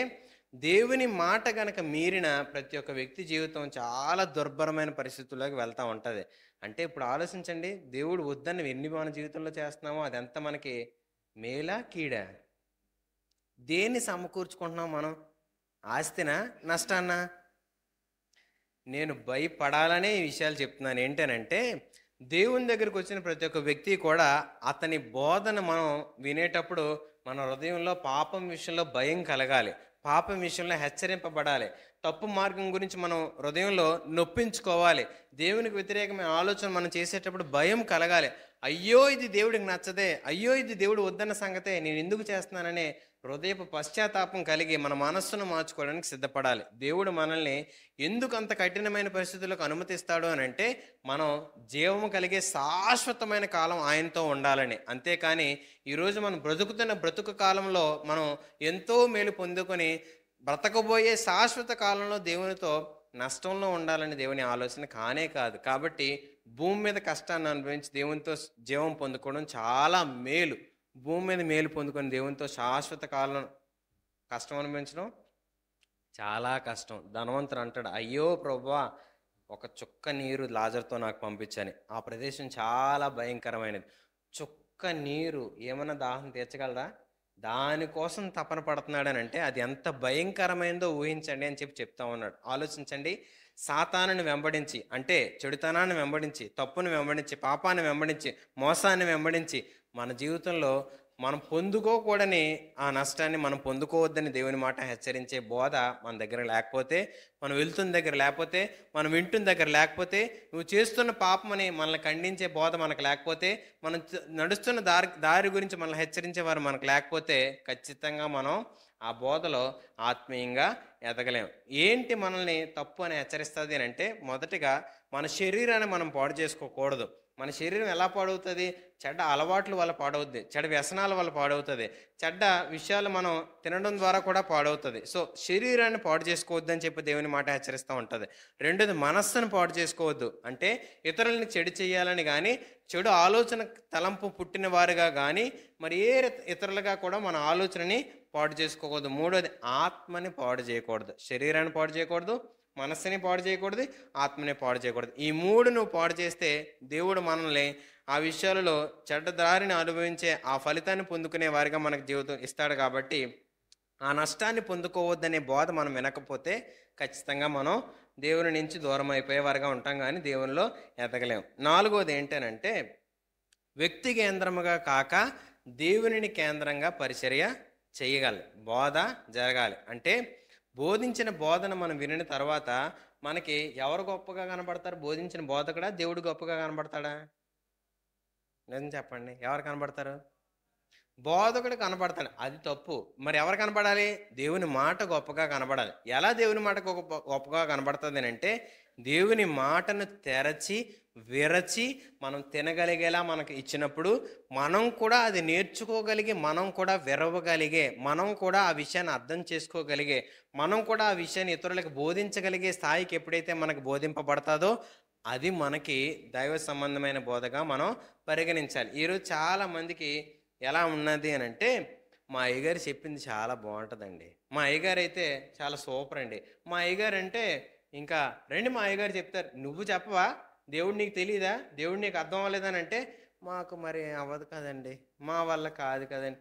దేవుని మాట గనక మీరిన ప్రతి ఒక్క వ్యక్తి జీవితం చాలా దుర్భరమైన పరిస్థితుల్లోకి వెళ్తూ ఉంటుంది. అంటే ఇప్పుడు ఆలోచించండి, దేవుడు వద్దని ఎన్ని మన జీవితంలో చేస్తున్నామో అదంతా మనకి మేలా కీడా? దేన్ని సమకూర్చుకుంటున్నాం మనం? ఆస్తినా నష్టాన్నా? నేను భయపడాలనే ఈ విషయాలు చెప్తున్నాను. ఏంటనంటే, దేవుని దగ్గరికి వచ్చిన ప్రతి ఒక్క వ్యక్తి కూడా అతని బోధన మనం వినేటప్పుడు మన హృదయంలో పాపం విషయంలో భయం కలగాలి, పాపం విషయంలో హెచ్చరింపబడాలి, తప్పు మార్గం గురించి మనం హృదయంలో నొప్పించుకోవాలి, దేవునికి వ్యతిరేకమైన ఆలోచన మనం చేసేటప్పుడు భయం కలగాలి. అయ్యో ఇది దేవుడికి నచ్చదే, అయ్యో ఇది దేవుడు వద్దన్న సంగతే, నేను ఎందుకు చేస్తున్నాననే హృదయపు పశ్చాత్తాపం కలిగి మన మనస్సును మార్చుకోవడానికి సిద్ధపడాలి. దేవుడు మనల్ని ఎందుకు అంత కఠినమైన పరిస్థితులకు అనుమతిస్తాడు అని అంటే, మనం జీవము కలిగే శాశ్వతమైన కాలం ఆయనతో ఉండాలని. అంతేకాని ఈరోజు మనం బ్రతుకుతున్న బ్రతుకు కాలంలో మనం ఎంతో మేలు పొందుకొని బ్రతకబోయే శాశ్వత కాలంలో దేవునితో నష్టంలో ఉండాలని దేవుని ఆలోచన కానే కాదు. కాబట్టి భూమి మీద కష్టాన్ని అనుభవించి దేవునితో జీవం పొందుకోవడం చాలా మేలు. భూమి మీద మేలు పొందుకొని దేవునితో శాశ్వత కాలం కష్టం అనుభవించడం చాలా కష్టం. ధనవంతుడు అంటాడు, అయ్యో ప్రభువా ఒక చుక్క నీరు లాజర్తో నాకు పంపించని. ఆ ప్రదేశం చాలా భయంకరమైనది. చుక్క నీరు ఏమన్నా దాహం తీర్చగలరా? దానికోసం తపన పడుతున్నాడని అంటే అది ఎంత భయంకరమైందో ఊహించండి అని చెప్తా ఉన్నాడు. ఆలోచించండి, సాతానుని వెంబడించి, అంటే చెడుతనాన్ని వెంబడించి, తప్పును వెంబడించి, పాపాన్ని వెంబడించి, మోసాన్ని వెంబడించి మన జీవితంలో మనం పొందుకోకూడని ఆ నష్టాన్ని మనం పొందుకోవద్దని దేవుని మాట హెచ్చరించే బోధ మన దగ్గర లేకపోతే, మనం వెళ్తున్న దగ్గర లేకపోతే, మనం వింటున్న దగ్గర లేకపోతే, నువ్వు చేస్తున్న పాపమని మనల్ని ఖండించే బోధ మనకు లేకపోతే, మనం నడుస్తున్న దారి గురించి మనల్ని హెచ్చరించేవారు మనకు లేకపోతే, ఖచ్చితంగా మనం ఆ బోధలో ఆత్మీయంగా ఎదగలేం. ఏంటి మనల్ని తప్పు అని హెచ్చరిస్తుంది అని అంటే, మొదటిగా మన శరీరాన్ని మనం పాడు చేసుకోకూడదు. మన శరీరం ఎలా పాడవుతుంది? చెడ్డ అలవాట్ల వల్ల పాడవుద్ది, చెడ్డ వ్యసనాల వల్ల పాడవుతుంది, చెడ్డ విషయాలు మనం తినడం ద్వారా కూడా పాడవుతుంది. సో శరీరాన్ని పాడు చేసుకోవద్దు అని చెప్పి దేవుని మాట హెచ్చరిస్తూ ఉంటుంది. రెండోది, మనస్సును పాడు చేసుకోవద్దు అంటే ఇతరులని చెడు చేయాలని కానీ, చెడు ఆలోచన తలంపు పుట్టిన వారుగా కానీ, మరి ఏ ఇతరులుగా కూడా మన ఆలోచనని పాడు చేసుకోకూడదు. మూడోది, ఆత్మని పాడు చేయకూడదు. శరీరాన్ని పాడు చేయకూడదు, మనస్సుని పాడు చేయకూడదు, ఆత్మని పాడు చేయకూడదు. ఈ మూడు నువ్వు పాడు చేస్తే దేవుడు మనల్ని ఆ విషయాలలో చెడ్డ దారిని అనుభవించే ఆ ఫలితాన్ని పొందుకునే వారిగా మనకు జీవితం ఇస్తాడు. కాబట్టి ఆ నష్టాన్ని పొందుకోవద్దనే బోధ మనం వినకపోతే ఖచ్చితంగా మనం దేవుని నుంచి దూరం అయిపోయేవారుగా ఉంటాం, కానీ దేవునిలో ఎదగలేం. నాలుగోది ఏంటనంటే, వ్యక్తి కేంద్రముగా కాక దేవునిని కేంద్రంగా పరిచర్య చేయగలరు. బోధ జరగాలి అంటే బోధించిన బోధన మనం వినిన తర్వాత మనకి ఎవరు గొప్పగా కనబడతారు? బోధించిన బోధకుడా, దేవుడు గొప్పగా కనబడతాడా? నిజం చెప్పండి, ఎవరు కనబడతారు? బోధకుడు కనబడతాడు, అది తప్పు. మరి ఎవరు కనబడాలి? దేవుని మాట గొప్పగా కనబడాలి. ఎలా దేవుని మాట గొప్పగా కనబడుతుంది అంటే, దేవుని మాటను తెరచి విరచి మనం తినగలిగేలా మనకు ఇచ్చినప్పుడు, మనం కూడా అది నేర్చుకోగలిగే, మనం కూడా విరవగలిగే, మనం కూడా ఆ విషయాన్ని అర్థం చేసుకోగలిగే, మనం కూడా ఆ విషయాన్ని ఇతరులకు బోధించగలిగే స్థాయికి ఎప్పుడైతే మనకు బోధింపబడతాదో అది మనకి దైవ సంబంధమైన బోధగా మనం పరిగణించాలి. ఈరోజు చాలామందికి ఎలా ఉన్నది అని అంటే, మా అయ్యగారు చెప్పింది చాలా బాగుంటుందండి, మా అయ్యగారు అయితే చాలా సూపర్ అండి, మా అయ్యగారు అంటే ఇంకా రండి మా అయ్యగారు చెప్తారు. నువ్వు చెప్పవా? దేవుడు నీకు తెలియదా? దేవుడు నీకు అర్థం అవ్వలేదని అంటే, మాకు మరి అవ్వదు కదండి, మా వల్ల కాదు కదండి.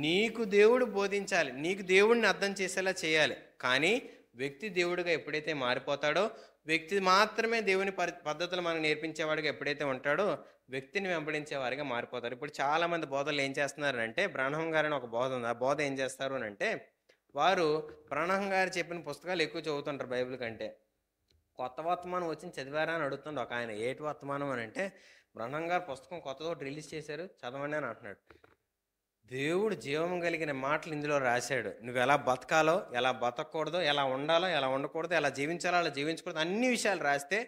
నీకు దేవుడు బోధించాలి, నీకు దేవుడిని అర్థం చేసేలా చేయాలి. కానీ వ్యక్తి దేవుడిగా ఎప్పుడైతే మారిపోతాడో, వ్యక్తి మాత్రమే దేవుని పద్ధతులు మనకు నేర్పించేవాడిగా ఎప్పుడైతే ఉంటాడో, వ్యక్తిని వెంబడించే వారిగా మారిపోతారు. ఇప్పుడు చాలామంది బోధలు ఏం చేస్తున్నారు అంటే, బ్రహ్మం గారిని ఒక బోధ ఉంది, ఆ బోధ ఏం చేస్తారు అని అంటే, వారు బ్రహ్మం గారు చెప్పిన పుస్తకాలు ఎక్కువ చదువుతుంటారు బైబిల్ కంటే. కొత్త వర్తమానం వచ్చింది చదివారా అని అడుగుతుండే ఒక ఆయన. ఏటి వర్తమానం అని అంటే, బ్రహ్మం గారు పుస్తకం కొత్తగా ఒకటి రిలీజ్ చేశారు, చదవండి అని అంటున్నాడు. దేవుడు జీవం కలిగిన మాటలు ఇందులో రాశాడు. నువ్వు ఎలా బతకాలో, ఎలా బతకూడదో, ఎలా ఉండాలో, ఎలా ఉండకూడదో, ఎలా జీవించాలో, అలా జీవించకూడదు, అన్ని విషయాలు రాస్తే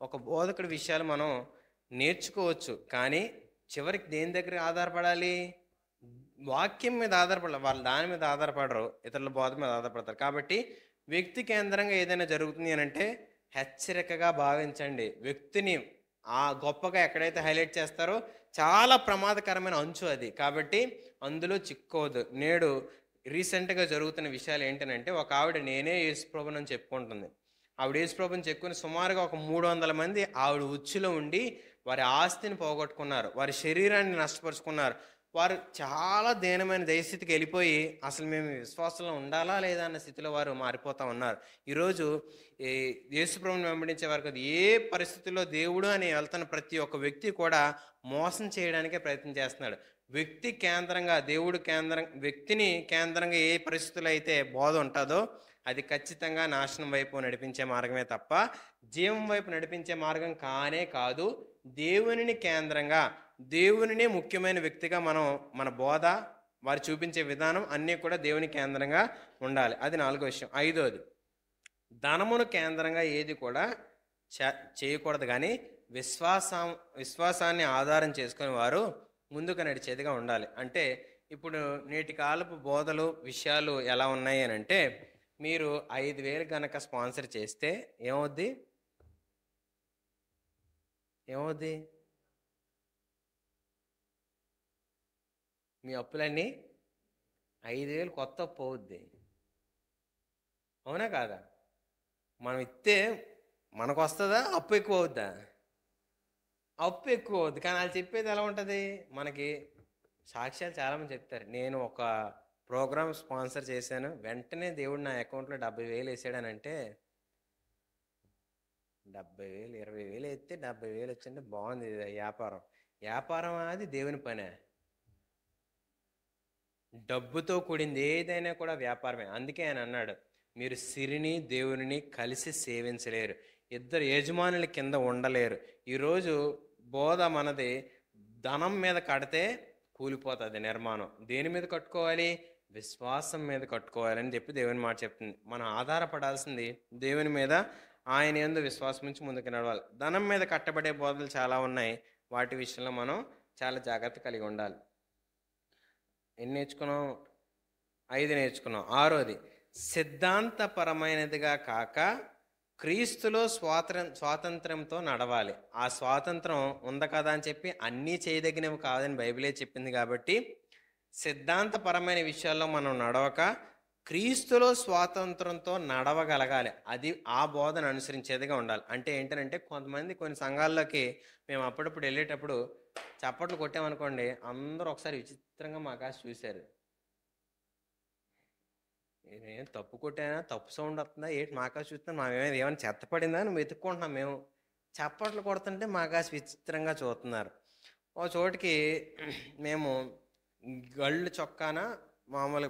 ఒక బోధకుడి విషయాలు మనం నేర్చుకోవచ్చు. కానీ చివరికి దేని దగ్గర ఆధారపడాలి? వాక్యం మీద ఆధారపడాలి. వాళ్ళు దాని మీద ఆధారపడరు, ఇతరుల బోధ మీద ఆధారపడతారు. కాబట్టి వ్యక్తి కేంద్రంగా ఏదైనా జరుగుతుంది అని అంటే హెచ్చరికగా భావించండి. వ్యక్తిని ఆ గొప్పగా ఎక్కడైతే హైలైట్ చేస్తారో చాలా ప్రమాదకరమైన అంచు అది. కాబట్టి అందులో చిక్కోవద్దు. నేడు రీసెంట్గా జరుగుతున్న విషయాలు ఏంటంటే, ఒక ఆవిడ నేనే యేసుప్రభుని అని చెప్పుకుంటుంది. ఆవిడ యేసుప్రభుని చెప్పుకుని సుమారుగా ఒక 300 మంది ఆవిడ ఉచ్చులో ఉండి వారి ఆస్తిని పోగొట్టుకున్నారు, వారి శరీరాన్ని నష్టపరుచుకున్నారు. వారు చాలా దీనమైన దయస్థితికి వెళ్ళిపోయి అసలు మేము విశ్వాసంలో ఉండాలా లేదా అన్న స్థితిలో వారు మారిపోతూ ఉన్నారు. ఈరోజు యేసుప్రభుని వెంబడించే వారికి అది ఏ పరిస్థితుల్లో దేవుడు అని వెళ్తున్న ప్రతి ఒక్క వ్యక్తి కూడా మోసం చేయడానికే ప్రయత్నం చేస్తున్నాడు. వ్యక్తి కేంద్రంగా, దేవుడు వ్యక్తిని కేంద్రంగా ఏ పరిస్థితుల్లో అయితే బోధ ఉంటుందో అది ఖచ్చితంగా నాశనం వైపు నడిపించే మార్గమే తప్ప జీవం వైపు నడిపించే మార్గం కానే కాదు. దేవునిని కేంద్రంగా, దేవునినే ముఖ్యమైన వ్యక్తిగా మనం మన బోధ, వారు చూపించే విధానం అన్నీ కూడా దేవుని కేంద్రంగా ఉండాలి. అది 4వ విషయం. 5వది, ధనమును కేంద్రంగా ఏది కూడా చేయకూడదు, కానీ విశ్వాసాన్ని ఆధారం చేసుకుని వారు ముందుకు నడిచేదిగా ఉండాలి. అంటే ఇప్పుడు నేటి కాలపు బోధలు విషయాలు ఎలా ఉన్నాయి అని అంటే, మీరు 5,000 కనుక స్పాన్సర్ చేస్తే ఏమవుద్ది? మీ అప్పులన్నీ 5,000 కొత్త అప్పు అవుద్ది. అవునా కాదా? మనం ఇస్తే మనకు వస్తుందా? అప్పు ఎక్కువ అవుద్దా? అప్పు ఎక్కువ అవుద్ది. కానీ వాళ్ళు చెప్పేది ఎలా ఉంటుంది? మనకి సాక్ష్యాలు చాలామంది చెప్తారు. నేను ఒక ప్రోగ్రామ్ స్పాన్సర్ చేశాను, వెంటనే దేవుడు నా అకౌంట్లో 70,000 వేసాడనంటే, 70,000 20,000 వేస్తే 70,000 వచ్చింటే బాగుంది. వ్యాపారం అది దేవుని పనే. డబ్బుతో కూడింది ఏదైనా కూడా వ్యాపారమే. అందుకే ఆయన అన్నాడు, మీరు సిరిని దేవునిని కలిసి సేవించలేరు, ఇద్దరు యజమానుల కింద ఉండలేరు. ఈరోజు బోధ మనది ధనం మీద కడితే కూలిపోతుంది నిర్మాణం. దేని మీద కట్టుకోవాలి? విశ్వాసం మీద కట్టుకోవాలని చెప్పి దేవుని మాట చెప్తుంది. మనం ఆధారపడాల్సింది దేవుని మీద, ఆయన యందు విశ్వాసం నుంచి ముందుకు నడవాలి. ధనం మీద కట్టబడే బోధలు చాలా ఉన్నాయి. వాటి విషయంలో మనం చాలా జాగ్రత్త కలిగి ఉండాలి. ఎన్ని నేర్చుకున్నాం? 5 నేర్చుకున్నాం. 6వది, సిద్ధాంతపరమైనదిగా కాక క్రీస్తులో స్వాతంత్రంతో నడవాలి. ఆ స్వాతంత్రం ఉంది కదా అని చెప్పి అన్నీ చేయదగినవి కాదని బైబిలే చెప్పింది. కాబట్టి సిద్ధాంతపరమైన విషయాల్లో మనం నడవక క్రీస్తులో స్వాతంత్రంతో నడవగలగాలి. అది ఆ బోధన అనుసరించేదిగా ఉండాలి. అంటే ఏంటంటే కొంతమంది కొన్ని సంఘాల్లోకి మేము అప్పుడప్పుడు వెళ్ళేటప్పుడు చప్పట్లు కొట్టామనుకోండి, అందరూ ఒకసారి విచిత్రంగా మా కాసి చూశారు. నేనేం తప్పు కొట్టానా, తప్పు సౌండ్ వస్తుందా ఏంటి మా కాసి చూస్తున్నా, ఏమైనా చెత్త పడిందా నువ్వు వెతుక్కుంటున్నాం. మేము చప్పట్లు కొడుతుంటే మా కాసి విచిత్రంగా చూస్తున్నారు. ఓ చోటికి మేము గళ్ళు చొక్కాన మామూలు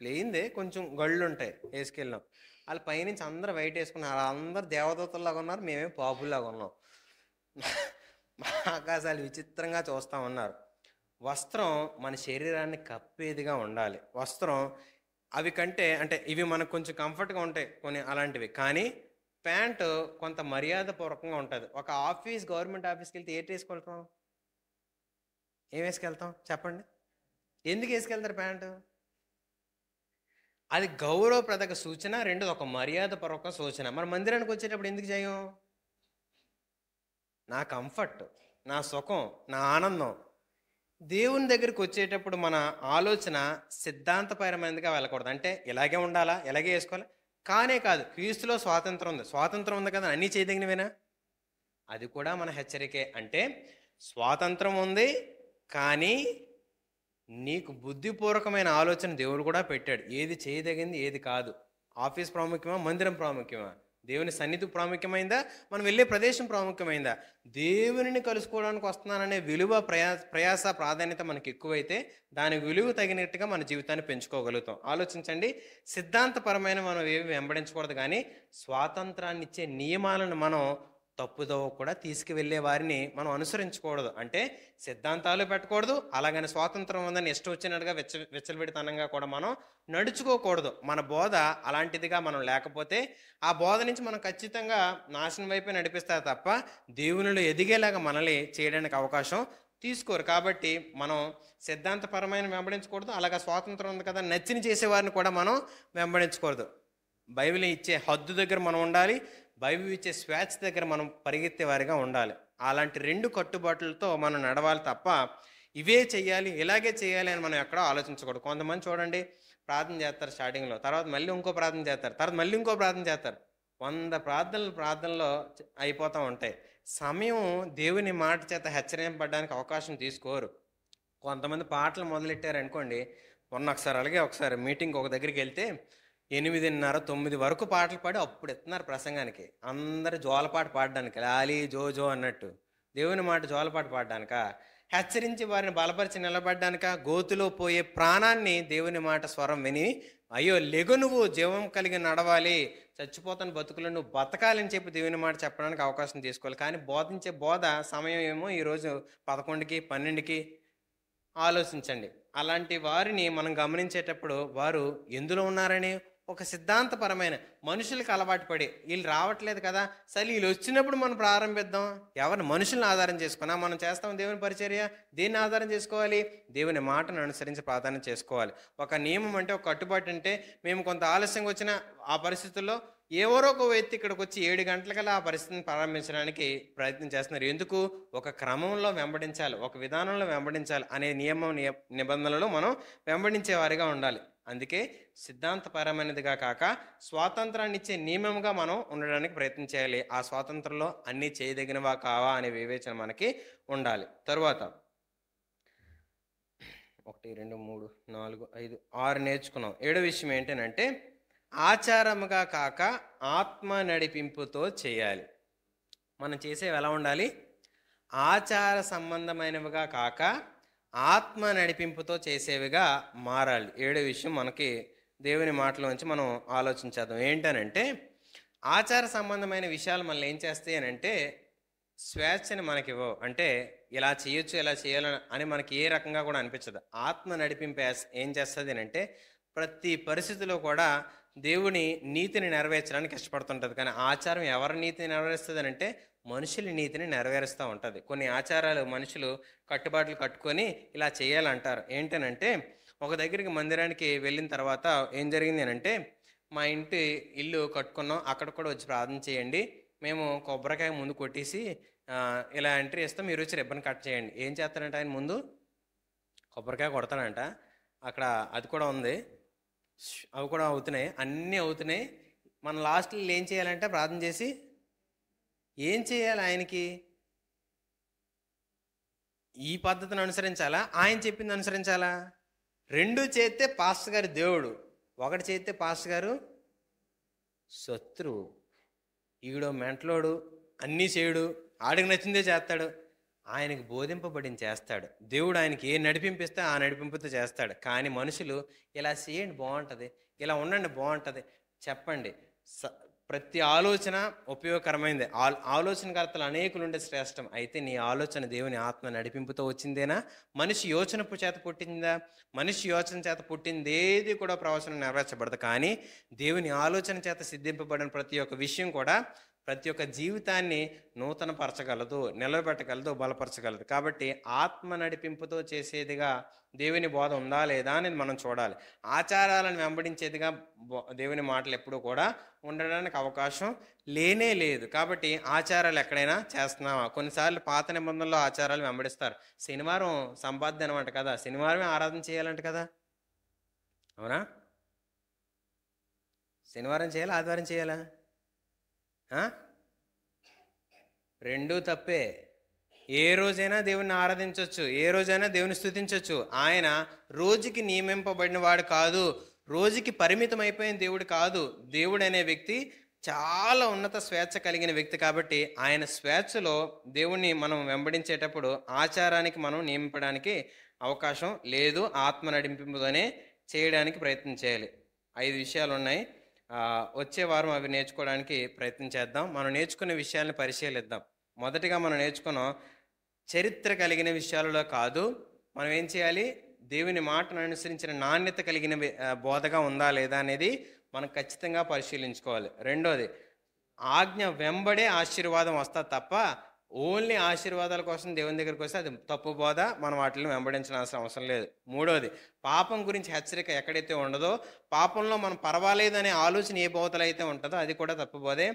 ప్లెయిన్దే కొంచెం గళ్ళు ఉంటాయి వేసుకెళ్ళాం. వాళ్ళు పైనుంచి అందరూ వైట్ వేసుకున్నారు. అందరు దేవదూతల్లాగా ఉన్నారు, మేమే పాపుల్లాగా ఉన్నాం. మా ఆకాశాలు విచిత్రంగా చూస్తూ ఉన్నారు. వస్త్రం మన శరీరాన్ని కప్పేదిగా ఉండాలి. వస్త్రం అవి కంటే అంటే ఇవి మనకు కొంచెం కంఫర్ట్గా ఉంటాయి కొన్ని అలాంటివి, కానీ ప్యాంటు కొంత మర్యాదపూర్వకంగా ఉంటుంది. ఒక గవర్నమెంట్ ఆఫీస్కి వెళ్తే ఏంటి వేసుకెళ్తాం? ఏం వేసుకెళ్తాం చెప్పండి? ఎందుకు వేసుకెళ్తారు ప్యాంటు? అది గౌరవప్రదక సూచన, రెండోది ఒక మర్యాదపూర్వక సూచన. మన మందిరానికి వచ్చేటప్పుడు ఎందుకు చేయం? నా కంఫర్ట్, నా సుఖం, నా ఆనందం. దేవుని దగ్గరికి వచ్చేటప్పుడు మన ఆలోచన సిద్ధాంతపరమైనదిగా వెళ్ళకూడదు. అంటే ఇలాగే ఉండాలా, ఇలాగే వేసుకోవాలి కానే కాదు. క్రీస్తులో స్వాతంత్రం ఉంది కదా, అన్నీ చేయదగినవేనా? అది కూడా మన హెచ్చరికే. అంటే స్వాతంత్రం ఉంది, కానీ నీకు బుద్ధిపూర్వకమైన ఆలోచన దేవుడు కూడా పెట్టాడు. ఏది చేయదగింది, ఏది కాదు. ఆఫీస్ ప్రాముఖ్యమా, మందిరం ప్రాముఖ్యమా, దేవుని సన్నిధి ప్రాముఖ్యమైందా, మనం వెళ్ళే ప్రదేశం ప్రాముఖ్యమైందా? దేవునిని కలుసుకోవడానికి వస్తున్నాననే విలువ, ప్రయాస, ప్రాధాన్యత మనకి ఎక్కువైతే దానికి విలువ తగినట్టుగా మన జీవితాన్ని పెంచుకోగలుగుతాం. ఆలోచించండి, సిద్ధాంతపరమైన మనం ఏవి వెంబడించకూడదు, కానీ స్వాతంత్రాన్ని ఇచ్చే నియమాలను మనం తప్పుదోవ కూడా తీసుకువెళ్ళే వారిని మనం అనుసరించకూడదు. అంటే సిద్ధాంతాలు పెట్టకూడదు, అలాగని స్వాతంత్రం ఉందని ఇష్టం వచ్చినట్టుగా విచ్చలవిడితనంగా కూడా మనం నడుచుకోకూడదు. మన బోధ అలాంటిదిగా మనం లేకపోతే ఆ బోధ నుంచి మనం ఖచ్చితంగా నాశనం వైపే నడిపిస్తారు తప్ప దేవునిలో ఎదిగేలాగా మనల్ని చేయడానికి అవకాశం తీసుకోరు. కాబట్టి మనం సిద్ధాంతపరమైన వెంబడించకూడదు, అలాగా స్వాతంత్రం ఉంది కదా నచ్చిన చేసేవారిని కూడా మనం వెంబడించకూడదు. బైబిల్ ఇచ్చే హద్దు దగ్గర మనం ఉండాలి, బైబిల్ ఇచ్చే స్వేచ్ఛ దగ్గర మనం పరిగెత్తే వారిగా ఉండాలి. అలాంటి 2 కట్టుబాట్లతో మనం నడవాలి తప్ప ఇవే చెయ్యాలి, ఇలాగే చేయాలి అని మనం ఎక్కడో ఆలోచించకూడదు. కొంతమంది చూడండి, ప్రార్థన చేస్తారు స్టార్టింగ్లో, తర్వాత మళ్ళీ ఇంకో ప్రార్థన చేస్తారు, తర్వాత మళ్ళీ ఇంకో ప్రార్థన చేస్తారు. 100 ప్రార్థనలో అయిపోతూ ఉంటాయి. సమయం దేవుని మాట చేత హెచ్చరింపబడడానికి అవకాశం తీసుకోరు. కొంతమంది పాటలు మొదలెట్టారనుకోండి, ఒకసారి మీటింగ్ ఒక దగ్గరికి వెళ్తే 8:30, 9 వరకు పాటలు పాడి అప్పుడు ఎత్తున్నారు ప్రసంగానికి. అందరు జోలపాట పాడడానికి, లాలి జో జో అన్నట్టు. దేవుని మాట జోలపాట పాడడానిక? హెచ్చరించి వారిని బలపరిచి నిలబడ్డానిక? గోతులో పోయే ప్రాణాన్ని దేవుని మాట స్వరం విని అయ్యో లెగు, నువ్వు జీవం కలిగి నడవాలి, చచ్చిపోతాను బతుకులు నువ్వు బతకాలని చెప్పి దేవుని మాట చెప్పడానికి అవకాశం తీసుకోవాలి. కానీ బోధించే బోధ సమయం ఏమో ఈరోజు 11కి 12కి. ఆలోచించండి, అలాంటి వారిని మనం గమనించేటప్పుడు వారు ఎందులో ఉన్నారని ఒక సిద్ధాంతపరమైన మనుషులకు అలవాటు పడి వీళ్ళు రావట్లేదు కదా, సరే వీళ్ళు వచ్చినప్పుడు మనం ప్రారంభిద్దాం. ఎవరిని? మనుషులను ఆధారం చేసుకున్నా మనం చేస్తాం దేవుని పరిచర్య. దేన్ని ఆధారం చేసుకోవాలి? దేవుని మాటను అనుసరించి ప్రాధాన్యత చేసుకోవాలి. ఒక నియమం అంటే, ఒక కట్టుబాటు అంటే, మేము కొంత ఆలస్యంగా వచ్చిన ఆ పరిస్థితుల్లో ఎవరో ఒక వ్యక్తి ఇక్కడికి వచ్చి 7 గంటలకల్లా ఆ పరిస్థితిని ప్రారంభించడానికి ప్రయత్నం చేస్తున్నారు. ఎందుకు? ఒక క్రమంలో వెంబడించాలి, ఒక విధానంలో వెంబడించాలి అనే నిబంధనలు మనం వెంబడించే వారిగా ఉండాలి. అందుకే సిద్ధాంతపరమైనదిగా కాక స్వాతంత్రాన్ని ఇచ్చే నియమంగా మనం ఉండడానికి ప్రయత్నం చేయాలి. ఆ స్వాతంత్రంలో అన్నీ చేయదగినవా కావా అనే వివేచన మనకి ఉండాలి. తరువాత 1, 2, 3, 4, 5, 6 నేర్చుకున్నాం. 7వ విషయం ఏంటంటే ఆచారముగా కాక ఆత్మ నడిపింపుతో చేయాలి. మనం చేసేవి ఎలా ఉండాలి? ఆచార సంబంధమైనవిగా కాక ఆత్మ నడిపింపుతో చేసేవిగా మారాలి. 7వ విషయం మనకి దేవుని మాటలోంచి మనం ఆలోచించేద్దాం. ఏంటనంటే ఆచార సంబంధమైన విషయాలు మనల్ని ఏం చేస్తాయి అని అంటే స్వేచ్ఛని మనకి ఇవ్వవు. అంటే ఇలా చేయొచ్చు, ఇలా చేయాలని అని మనకి ఏ రకంగా కూడా అనిపించదు. ఆత్మ నడిపింపు ఏం చేస్తుంది అని అంటే ప్రతి పరిస్థితిలో కూడా దేవుని నీతిని నెరవేర్చడానికి ఇష్టపడుతుంటుంది. కానీ ఆచారం ఎవరి నీతిని నెరవేరుస్తుంది అంటే మనుషుల నీతిని నెరవేరుస్తూ ఉంటుంది. కొన్ని ఆచారాలు మనుషులు కట్టుబాట్లు కట్టుకొని ఇలా చేయాలంటారు. ఏంటనంటే ఒక దగ్గరికి మందిరానికి వెళ్ళిన తర్వాత ఏం జరిగింది అని అంటే, మా ఇల్లు కట్టుకున్నాం, అక్కడ కూడా వచ్చి ప్రార్థన చేయండి, మేము కొబ్బరికాయ ముందు కొట్టేసి ఇలా ఎంట్రీ ఇస్తాం, మీరు వచ్చి రిబ్బన్ కట్ చేయండి. ఏం చేస్తారంటే ఆయన ముందు కొబ్బరికాయ కొడతాడంట. అక్కడ అది కూడా ఉంది, అవి కూడా అవుతున్నాయి, అన్నీ అవుతున్నాయి. మన లాస్ట్లో ఏం చేయాలంటే ప్రార్థన చేసి ఏం చేయాలి? ఆయనకి ఈ పద్ధతిని అనుసరించాలా, ఆయన చెప్పింది అనుసరించాలా? రెండు చేస్తే పాస్టర్ గారు దేవుడు, ఒకటి చేస్తే పాస్టర్ గారు శత్రువు. ఈడో మెంటలోడు, అన్నీ చేయడు, ఆడికి నచ్చిందే చేస్తాడు. ఆయనకు బోధింపబడిన చేస్తాడు. దేవుడు ఆయనకి ఏ నడిపింపిస్తే ఆ నడిపింపుతో చేస్తాడు. కానీ మనుషులు ఇలా చేయండి బాగుంటుంది, ఇలా ఉండండి బాగుంటుంది, చెప్పండి. ప్రతి ఆలోచన ఉపయోగకరమైంది. ఆలోచనకర్తలు అనేకులు ఉండే శ్రేష్టం. అయితే నీ ఆలోచన దేవుని ఆత్మ నడిపింపుతో వచ్చిందేనా? మనిషి యోచనపు చేత పుట్టిందా? మనిషి యోచన చేత పుట్టింది ఏది కూడా ప్రవచనం నెరవేర్చబడదు. కానీ దేవుని ఆలోచన చేత సిద్ధింపబడిన ప్రతి ఒక్క విషయం కూడా ప్రతి ఒక్క జీవితాన్ని నూతనపరచగలదు, నిలబెట్టగలదు, బలపరచగలదు. కాబట్టి ఆత్మ నడిపింపుతో చేసేదిగా దేవుని బోధ ఉందా లేదా అనేది మనం చూడాలి. ఆచారాలను వెంబడించేదిగా దేవుని మాటలు ఎప్పుడూ కూడా ఉండడానికి అవకాశం లేనే లేదు. కాబట్టి ఆచారాలు ఎక్కడైనా చేస్తున్నావా? కొన్నిసార్లు పాత నిబంధనలో ఆచారాలు వెంబడిస్తారు. శనివారం సంపాద్య అనమాట కదా, శనివారమే ఆరాధన చేయాలంట కదా, అవునా? శనివారం చేయాలా, ఆదివారం చేయాలా? రెండూ తప్పే. ఏ రోజైనా దేవుని ఆరాధించవచ్చు, ఏ రోజైనా దేవుని స్తుతించవచ్చు. ఆయన రోజుకి నియమింపబడిన వాడు కాదు, రోజుకి పరిమితం అయిపోయిన దేవుడు కాదు. దేవుడు అనే వ్యక్తి చాలా ఉన్నత స్వేచ్ఛ కలిగిన వ్యక్తి. కాబట్టి ఆయన స్వేచ్ఛలో దేవుణ్ణి మనం వెంబడించేటప్పుడు ఆచారానికి మనం నియమింపడానికి అవకాశం లేదు. ఆత్మ నడిపింపుతోనే చేయడానికి ప్రయత్నం చేయాలి. 5 విషయాలు ఉన్నాయి. వచ్చే వారం అవి నేర్చుకోవడానికి ప్రయత్నం చేద్దాం. మనం నేర్చుకునే విషయాలను పరిశీలిద్దాం. మొదటిగా మనం నేర్చుకున్నాం, చరిత్ర కలిగిన విషయాలలో కాదు, మనం ఏం చేయాలి? దేవుని మాటను అనుసరించిన నాణ్యత కలిగిన బోధగా ఉందా లేదా అనేది మనం ఖచ్చితంగా పరిశీలించుకోవాలి. రెండోది, ఆజ్ఞ వెంబడే ఆశీర్వాదం వస్తా తప్ప ఓన్లీ ఆశీర్వాదాల కోసం దేవుని దగ్గరికి వస్తే అది తప్పు బోధ, మనం వాటిని వెంబడించాల్సిన అవసరం లేదు. మూడోది, పాపం గురించి హెచ్చరిక ఎక్కడైతే ఉండదో, పాపంలో మనం పర్వాలేదనే ఆలోచన ఏ బోధలు అయితే ఉంటుందో అది కూడా తప్పు బోధే.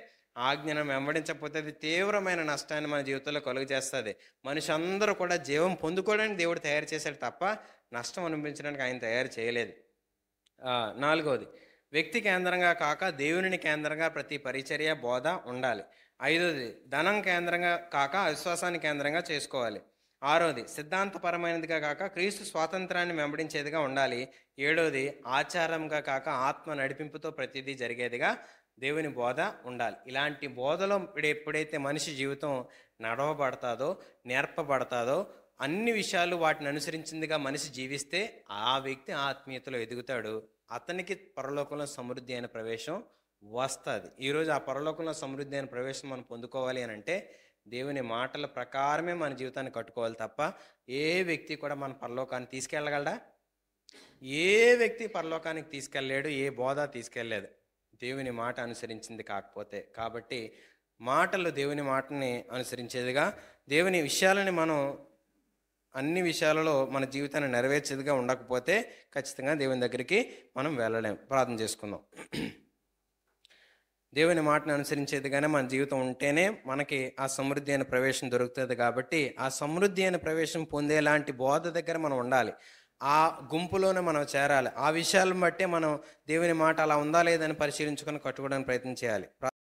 ఆజ్ఞను వెంబడించకపోతే అది తీవ్రమైన నష్టాన్ని మన జీవితంలో కలుగు చేస్తుంది. మనిషి అందరూ కూడా జీవం పొందుకోవడానికి దేవుడు తయారు చేశాడు తప్ప నష్టం అనిపించడానికి ఆయన తయారు చేయలేదు. నాలుగవది, వ్యక్తి కేంద్రంగా కాక దేవుని కేంద్రంగా ప్రతి పరిచర్య బోధ ఉండాలి. ఐదోది, ధనం కేంద్రంగా కాక అవిశ్వాసాన్ని కేంద్రంగా చేసుకోవాలి. ఆరోది, సిద్ధాంతపరమైనదిగా కాక క్రీస్తు స్వాతంత్రాన్ని వెంబడించేదిగా ఉండాలి. ఏడోది, ఆచారంగా కాక ఆత్మ నడిపింపుతో ప్రతిదీ జరిగేదిగా దేవుని బోధ ఉండాలి. ఇలాంటి బోధలో ఎప్పుడైతే మనిషి జీవితం నడవబడతాదో, నేర్పబడతాదో, అన్ని విషయాలు వాటిని అనుసరించిందిగా మనిషి జీవిస్తే ఆ వ్యక్తి ఆత్మీయతలో ఎదుగుతాడు. అతనికి పరలోకంలో సమృద్ధి అయిన ప్రవేశం వస్తుంది. ఈరోజు ఆ పరలోకంలో సమృద్ధి అయిన ప్రవేశం మనం పొందుకోవాలి అని అంటే దేవుని మాటల ప్రకారమే మన జీవితాన్ని కట్టుకోవాలి తప్ప ఏ వ్యక్తి కూడా మన పరలోకాన్ని తీసుకెళ్ళగలడా? ఏ వ్యక్తి పరలోకానికి తీసుకెళ్ళలేడు, ఏ బోధ తీసుకెళ్ళలేదు దేవుని మాట అనుసరించింది కాకపోతే. కాబట్టి మాటలు దేవుని మాటని అనుసరించేదిగా, దేవుని విషయాలని మనం అన్ని విషయాలలో మన జీవితాన్ని నెరవేర్చేదిగా ఉండకపోతే ఖచ్చితంగా దేవుని దగ్గరికి మనం వెళ్ళలేం. ప్రార్థన చేసుకుందాం. దేవుని మాటను అనుసరించేదిగానే మన జీవితం ఉంటేనే మనకి ఆ సమృద్ధి అయిన ప్రవేశం దొరుకుతుంది. కాబట్టి ఆ సమృద్ధి అయిన ప్రవేశం పొందేలాంటి బోధ దగ్గర మనం ఉండాలి. ఆ గుంపులోనే మనం చేరాలి. ఆ విషయాలను బట్టే మనం దేవుని మాట అలా ఉందా లేదని పరిశీలించుకొని కట్టుకోవడానికి ప్రయత్నం చేయాలి.